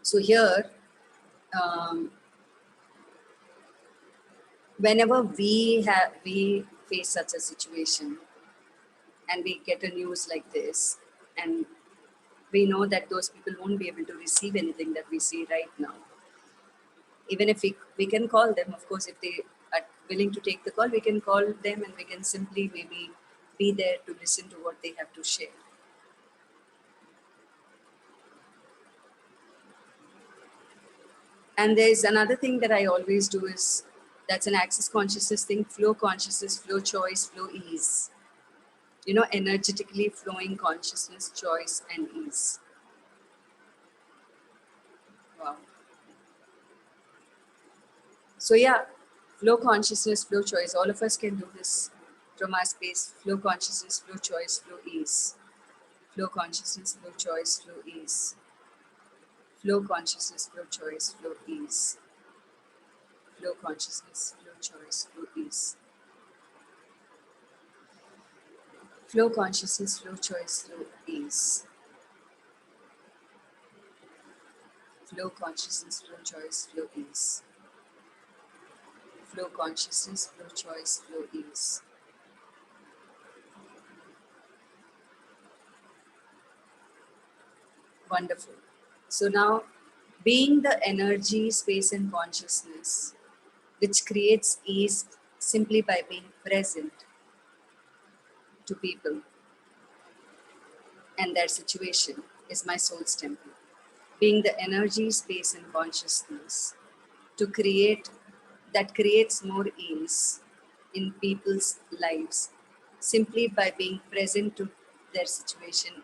So, here, whenever we face such a situation and we get a news like this, and we know that those people won't be able to receive anything that we see right now, even if we can call them, of course, if they are willing to take the call, we can call them and we can simply maybe be there to listen to what they have to share. And there's another thing that I always do is, that's an access consciousness thing: flow consciousness, flow choice, flow ease. Energetically flowing consciousness, choice, and ease. Wow. So yeah, flow consciousness, flow choice. All of us can do this from our space. Flow consciousness, flow choice, flow ease. Flow consciousness, flow choice, flow ease. Flow consciousness, flow choice, flow ease. Flow consciousness, flow choice, flow ease. Flow consciousness, flow choice, flow ease. Flow consciousness, flow choice, flow ease. Flow consciousness, flow choice, flow ease. Wonderful. So now, being the energy, space, and consciousness which creates ease simply by being present to people and their situation, is my soul's temple. Being the energy, space, and consciousness to creates more ease in people's lives simply by being present to their situation,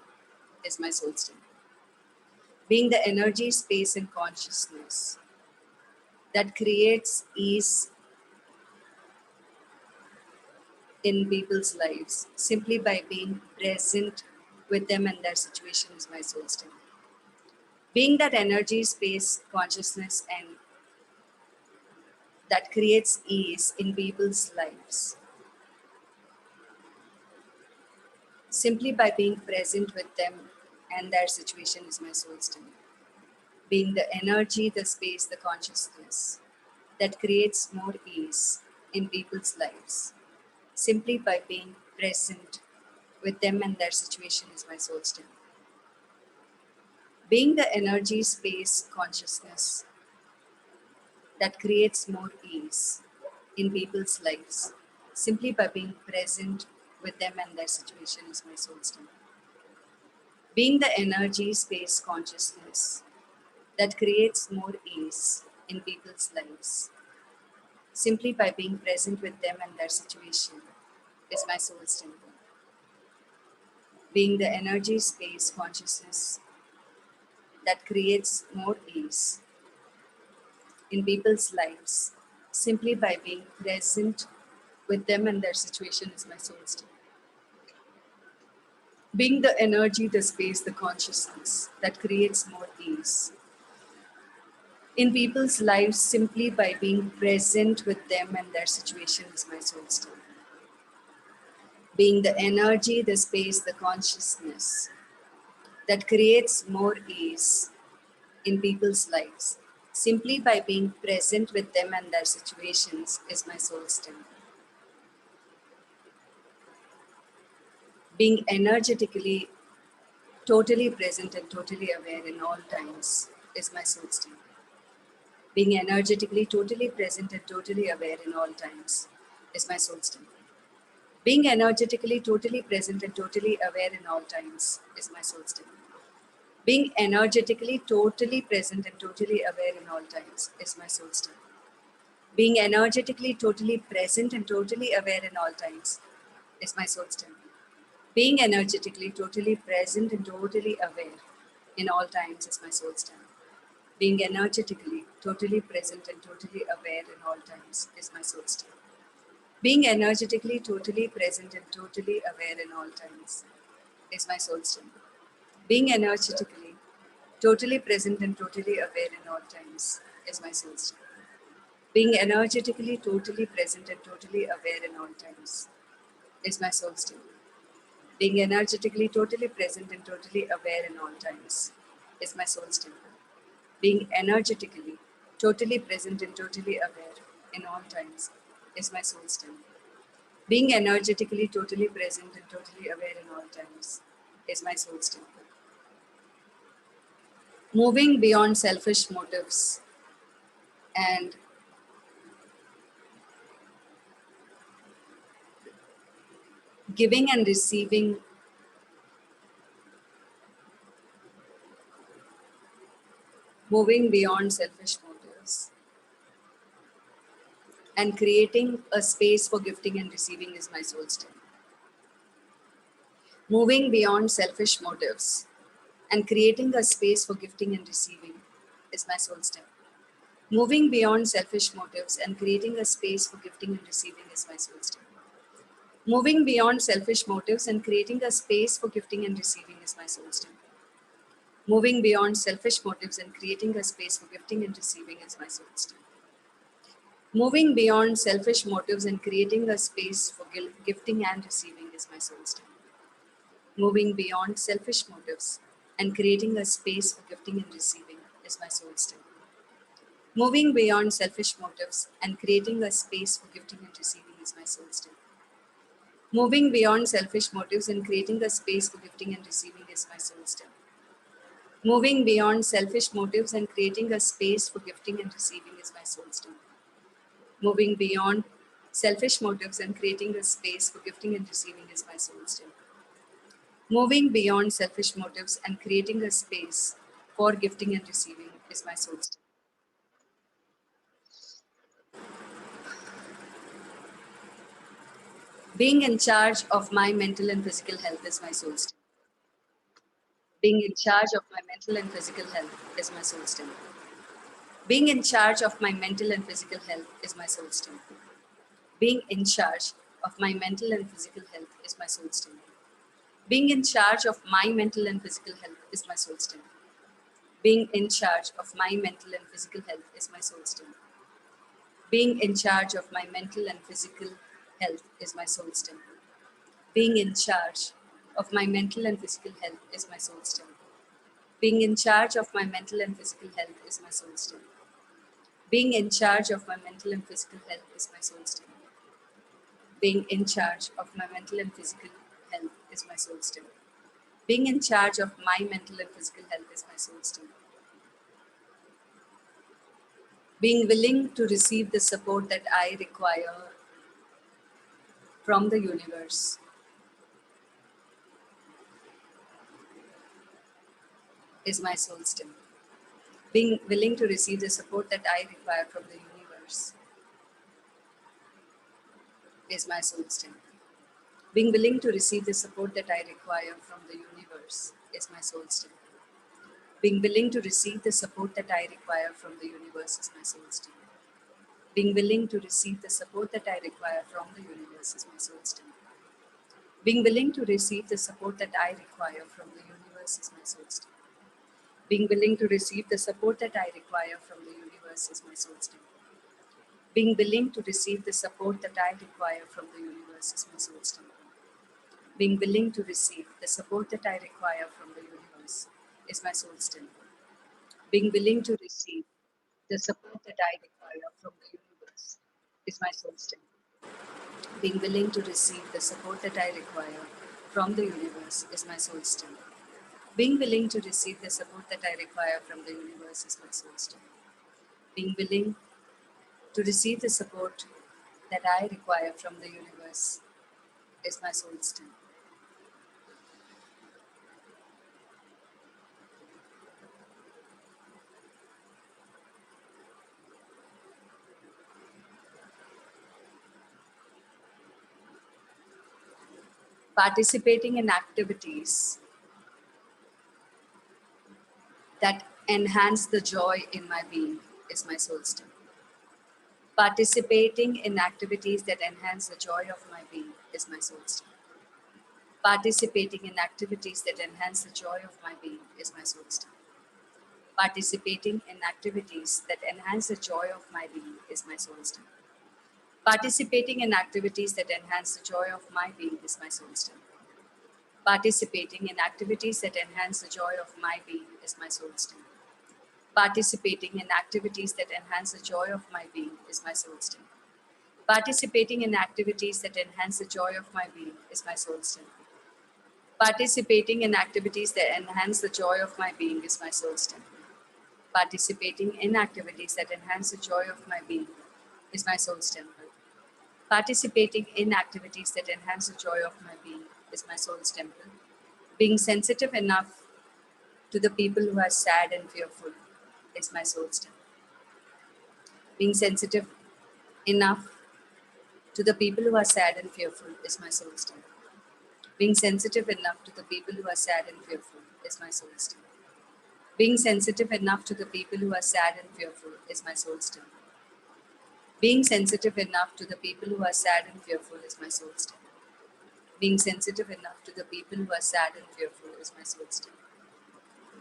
is my soul's temple. Being the energy, space, and consciousness that creates ease in people's lives simply by being present with them and their situation, is my soul's temple. Being that energy, space, consciousness, and that creates ease in people's lives simply by being present with them and their situation, is my soul's temple. Being the energy, the space, the consciousness that creates more ease in people's lives simply by being present with them and their situation, is my soul's temple. Being the energy, space, consciousness that creates more ease in people's lives simply by being present with them and their situation, is my soul's temple. Being the energy, space, consciousness that creates more ease in people's lives simply by being present with them and their situation, is my soul's temple. being the energy, space, consciousness that creates more ease in people's lives simply by being present with them and their situation is my soul state. Being the energy, the space, the consciousness that creates more ease in people's lives simply by being present with them and their situation is my soul state. Being the energy, the space, the consciousness that creates more ease in people's lives simply by being present with them and their situations is my soul state. Being energetically totally present and totally aware in all times is my soul state. Being energetically totally present and totally aware in all times is my soul state. Being energetically totally present and totally aware in all times is my soul state. Being energetically totally present and totally aware in all times is my soul state. Being energetically totally present and totally aware in all times is my soul state. Being energetically totally present and totally aware in all times is my soul state. Being energetically totally present and totally aware in all times is my soul state. Being energetically totally present and totally aware in all times is my soul state. Being energetically totally present and totally aware in all times is my soul state. Being energetically totally present and totally aware in all times is my soul state. Being energetically totally present and totally aware in all times is my soul state. Being energetically totally present and totally aware in all times is my soul state. Being energetically totally present and totally aware in all times is my soul state. Moving beyond selfish motives and giving and receiving moving beyond selfish motives and creating a space for gifting and receiving is my soul state. Moving beyond selfish motives and creating a space for gifting and receiving is my soul state. Moving beyond selfish motives and creating a space for gifting and receiving is my soul state. Moving beyond selfish motives and creating a space for gifting and receiving is my soul state. Moving beyond selfish motives and creating a space for gifting and receiving is my soul state. Moving beyond selfish motives and creating a space for gifting and receiving is my soul state. Moving beyond selfish motives and creating a space for gifting and receiving is my soul state. Moving beyond selfish motives and creating a space for gifting and receiving is my soul state. Moving beyond selfish motives and creating a space for gifting and receiving is my soul state. Moving beyond selfish motives and creating a space for gifting and receiving is my soul state. Moving beyond selfish motives and creating a space for gifting and receiving is my soul state. Moving beyond selfish motives and creating a space for gifting and receiving is my soul state. Being in charge of my mental and physical health is my soul state. Being in charge of my mental and physical health is my soul state. Being in charge of my mental and physical health is my soul state. Being in charge of my mental and physical health is my soul state. Being in charge of my mental and physical health is my soul state. Being in charge of my mental and physical health is my soul state. Being in charge of my mental and physical health is my soul state. Being in charge of my mental and physical health is my soul state. Being in charge of my mental and physical health is my soul state. Being in charge of my mental and physical health is my soul state. Being in charge of my mental and physical health is my soul state. Being in charge of my mental and physical health is my soul state. Being willing to receive the support that I require from the universe is my soul state. Being willing to receive the support that I require from the universe is my soul state. Being willing to receive the support that I require from the universe is my soul's temple. Being willing to receive the support that I require from the universe is my soul's temple. Being willing to receive the support that I require from the universe is my soul's temple. Being willing to receive the support that I require from the universe is my soul's temple. Being willing to receive the support that I require from the universe is my soul's temple. Being willing to receive the support that I require from the universe is my soul's temple. Being willing to receive the support that I require from the universe is my soul's temple. Being willing to receive the support that I require from the universe is my soul's temple. Being willing to receive the support that I require from the universe is my soul's temple. Being willing to receive the support that I require from the universe is my soul's temple. Being willing to receive the support that I require from the universe is my soul's temple. Participating in activities that enhance the joy in my being is my soul's temple. Participating in activities that enhance the joy of my being is my soul's temple. Participating in activities that enhance the joy of my being is my soul's temple. Participating in activities that enhance the joy of my being is my soul's temple. Participating in activities that enhance the joy of my being is my soul's temple. Participating in activities that enhance the joy of my being is my soul's temple. Participating in activities that enhance the joy of my being is my soul's temple. Participating in activities that enhance the joy of my being is my soul's temple. Participating in activities that enhance the joy of my being is my soul's temple. Participating in activities that enhance the joy of my being is my soul's temple. Participating in activities that enhance the joy of my being is my soul's temple. Being sensitive enough to the people who are sad and fearful is my soul's temple. Being sensitive enough to the people who are sad and fearful is my soul's temple. Being sensitive enough to the people who are sad and fearful is my soul's temple. Being sensitive enough to the people who are sad and fearful is my soul's temple. Being sensitive enough to the people who are sad and fearful is my soul's temple. Being sensitive enough to the people who are sad and fearful is my soul's temple.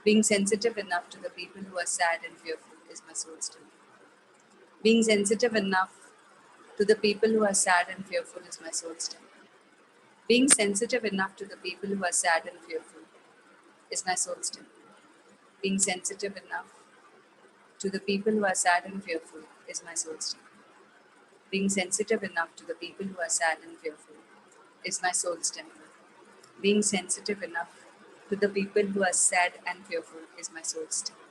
Being sensitive enough to the people who are sad and fearful is my soul's temple. Being sensitive enough to the people who are sad and fearful is my soul's temple. Being sensitive enough to the people who are sad and fearful is my soul's temple. Being sensitive enough to the people who are sad and fearful is my soul's temple. Being sensitive enough to the people who are sad and fearful is my soul's temple. Being sensitive enough to the people who are sad and fearful is my soul's temple.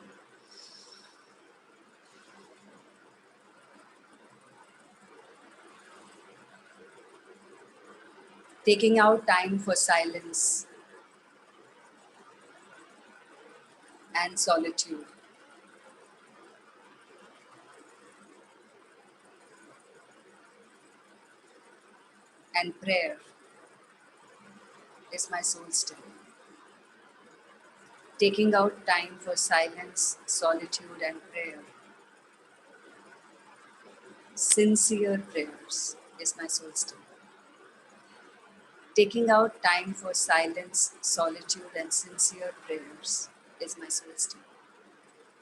Taking out time for silence and solitude. And prayer is my soul's temple. Taking out time for silence, solitude, and prayer. Sincere prayers is my soul's temple. Taking out time for silence, solitude, and sincere prayers is my soul's temple.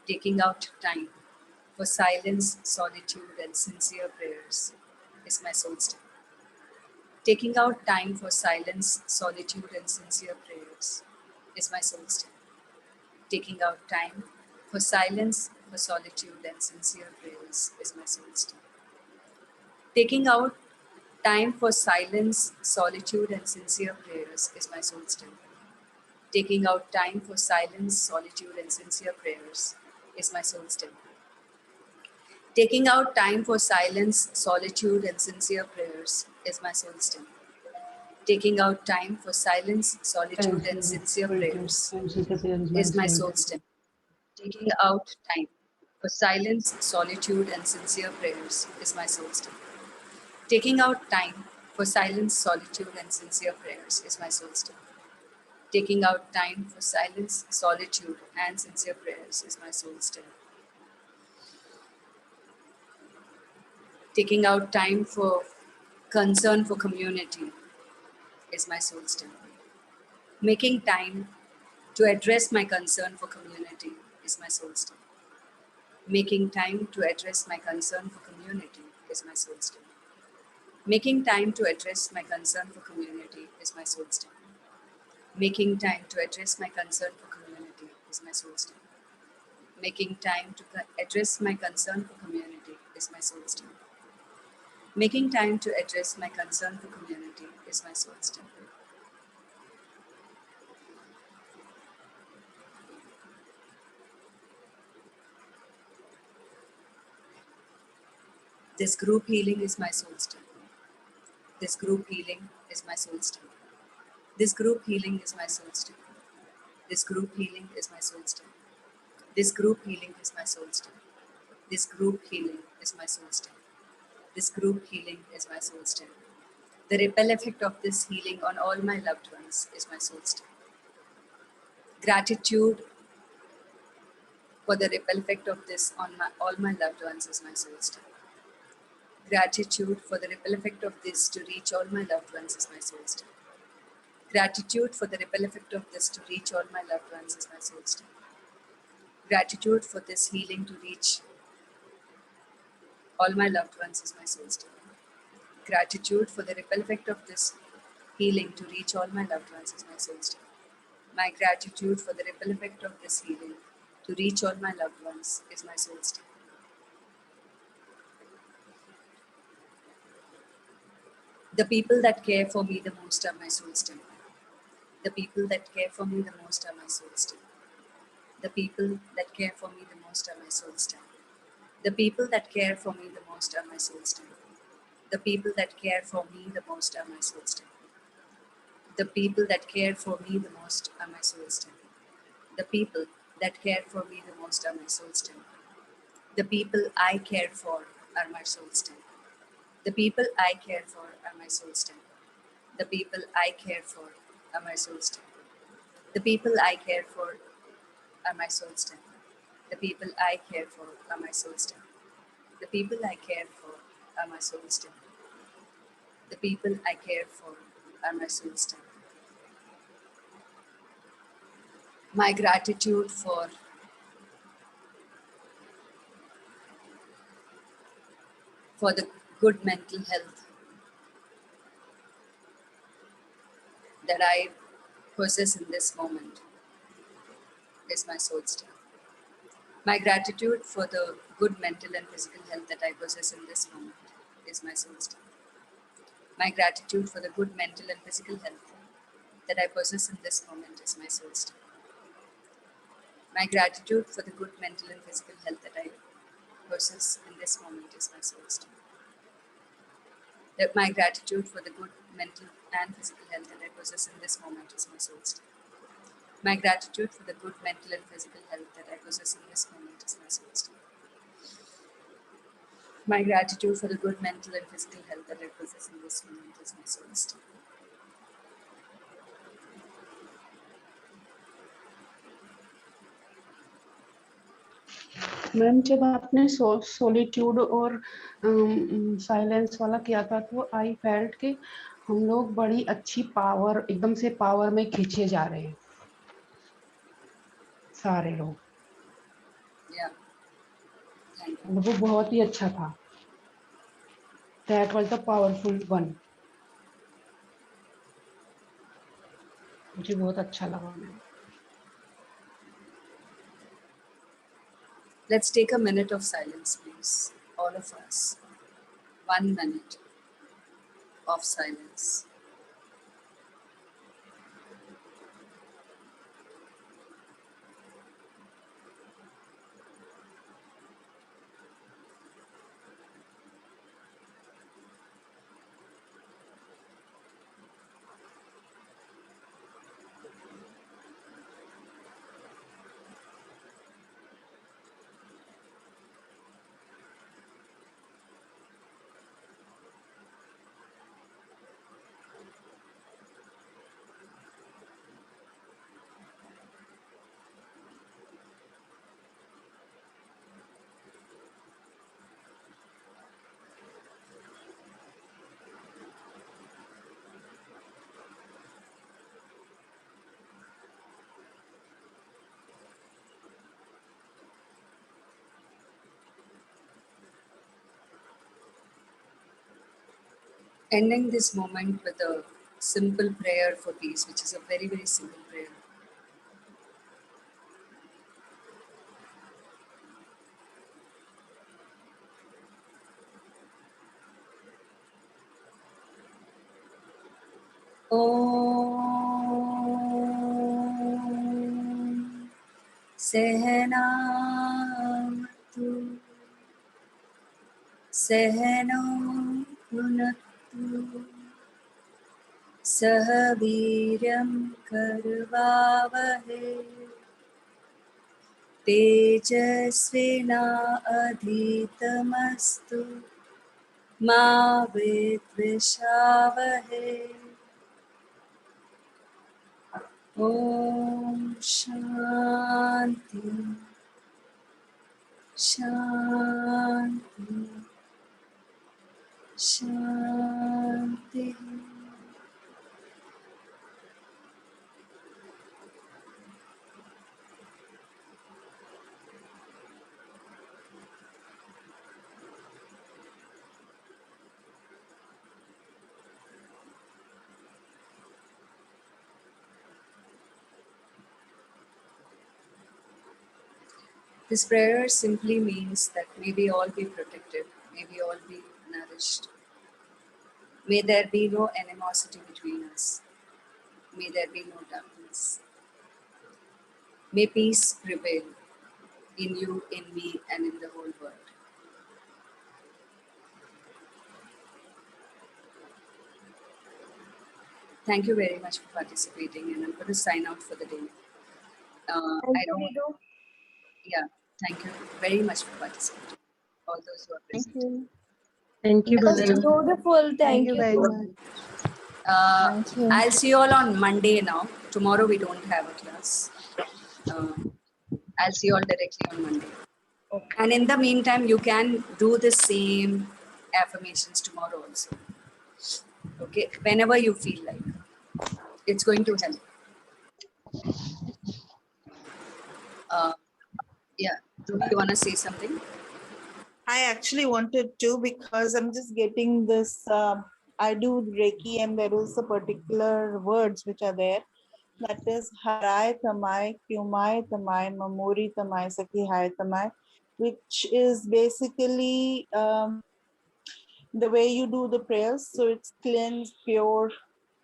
Taking out time for silence, solitude, and sincere prayers is my soul's temple. Taking out time for silence, solitude, and sincere prayers is my soul's temple. Taking out time for silence, for solitude, and sincere prayers is my soul's temple. Taking out time for silence, solitude, and sincere prayers is my soul's temple. Taking out time for silence, solitude, and sincere prayers is my soul's temple. Taking out time for silence, solitude, and sincere prayers is my soul's temple. Taking out time for silence, solitude, and sincere prayers is my soul's temple. Taking out time for silence, solitude, and sincere prayers is my soul's temple. Taking out time for silence, solitude, and sincere prayers is my soul still. Taking out time for silence, solitude, and sincere prayers is my soul still. Taking out time for concern for community is my soul still. Making time to address my concern for community is my soul still. Making time to address my concern for community is my soul still. Making time to address my concern for community is my soul still. Making time to address my concern for community is my soul still. Making time to address my concern for community is my soul still. Making time to address my concern for community is my soul still. This group healing is my soul still. This group healing is my soul still. This group healing is my soul still. This group healing is my soul still. This group healing is my soul still. This group healing is my soul still. This group healing is my soul still. The ripple effect of this healing on all my loved ones is my soul still. Gratitude for the ripple effect of this on all my loved ones is my soul still. Gratitude for the ripple effect of this to reach all my loved ones is my soul still. Gratitude for the ripple effect of this to reach all my loved ones is my soul still. Gratitude for this healing to reach all my loved ones is my soul still. Gratitude for the ripple effect of this healing to reach all my loved ones is my soul still. My gratitude for the ripple effect of this healing to reach all my loved ones is my soul still. The people that care for me the most are my soul still. The people that care for me the most are my soul still. The people that care for me the most are my soul still. The people that care for me the most are my soul still. The people that care for me the most are my soul still. The people that care for me the most are my soul still. The people that care for me the most are my soul still. The people I care for are my soul still. The people I care for are my soul still. The people I care for are my soul still. The people I care for are my soul still. The people I care for are my soul still. The people I care for are my soul still. The people I care for are my soul still. My gratitude for the good mental health that I possess in this moment is my soul still. My gratitude for the good mental and physical health that I possess in this moment is my soul still. My gratitude for the good mental and physical health that I possess in this moment is my soul still. My gratitude for the good mental and physical health that I possess in this moment is my soul still. That my gratitude for the good mental and physical health that I possess in this moment is my soul still. My gratitude for the good mental and physical health that I possess in this moment is my soul still. My gratitude for the good mental and physical health that I possess in this moment is my soul still. Ma'am जब आपने solitude और silence वाला किया था तो I felt कि हम लोग बड़ी अच्छी पावर एकदम से पावर में खींचे जा रहे हैं सारे लोग Yeah, thank you. और वो बहुत ही अच्छा था that was the powerful one मुझे बहुत अच्छा लगा ma'am Let's take a minute of silence, please. All of us. 1 minute of silence. Ending this moment with a simple prayer for peace, which is a very, very simple prayer. Om Sahanatu Sahano Bhunaktu Sahaviryam Karvavahe Tejasvina Adhitamastu Ma Vidvishavahe. Om Shanti Shanti Shanti. This prayer simply means that may we all be protected, may we all be nourished. May there be no animosity between us. May there be no darkness. May peace prevail in you, in me, and in the whole world. Thank you very much for participating, and I'm going to sign out for the day. Thank I you, don't, Nidu. yeah, thank you very much for participating, all those who are Thank present. you. Thank you, It was Balaram. beautiful. Thank you very much. Thank you. I'll see you all on Monday now. Tomorrow we don't have a class. I'll see you all directly on Monday. And in the meantime, you can do the same affirmations tomorrow also. Okay, whenever you feel like. It's going to help. Yeah, Ruby, you want to say something? I actually wanted to because I'm just getting this. I do Reiki, and there is a particular words which are there. That is Harai Tamai, Kyumai Tamai, Mamori Tamai, Saki Hai Tamai, which is basically the way you do the prayers. So it's cleanse, pure,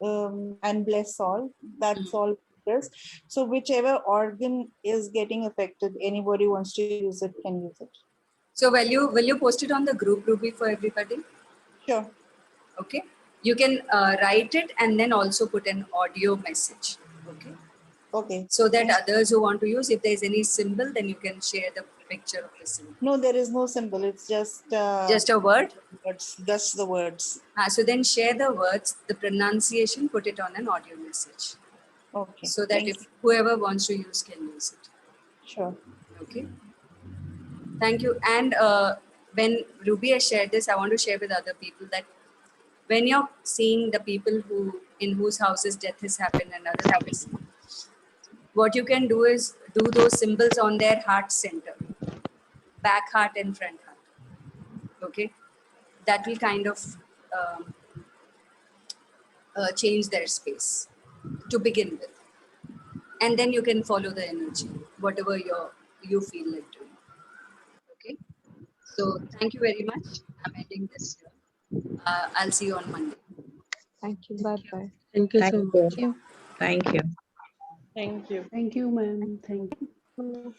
and bless all. That's all it is. So whichever organ is getting affected, anybody wants to use it can use it. So will you post it on the group, Ruby, for everybody? Sure. Okay. You can write it and then also put an audio message. Okay. Okay. So that others who want to use, if there is any symbol, then you can share the picture of the symbol. No, there is no symbol. It's just a word. That's the words. So then share the words, the pronunciation, put it on an audio message. Okay. So that if whoever wants to use can use it. Sure. Okay. Thank you. And when Ruby has shared this, I want to share with other people that when you're seeing the people in whose houses death has happened and other things, what you can do is do those symbols on their heart center, back heart and front heart. Okay, that will kind of change their space to begin with, and then you can follow the energy, whatever you feel like doing. Okay, so thank you very much. I'm ending this here. I'll see you on Monday. Thank you. Bye bye. Thank you so much. Thank you. Thank you, ma'am. Thank you.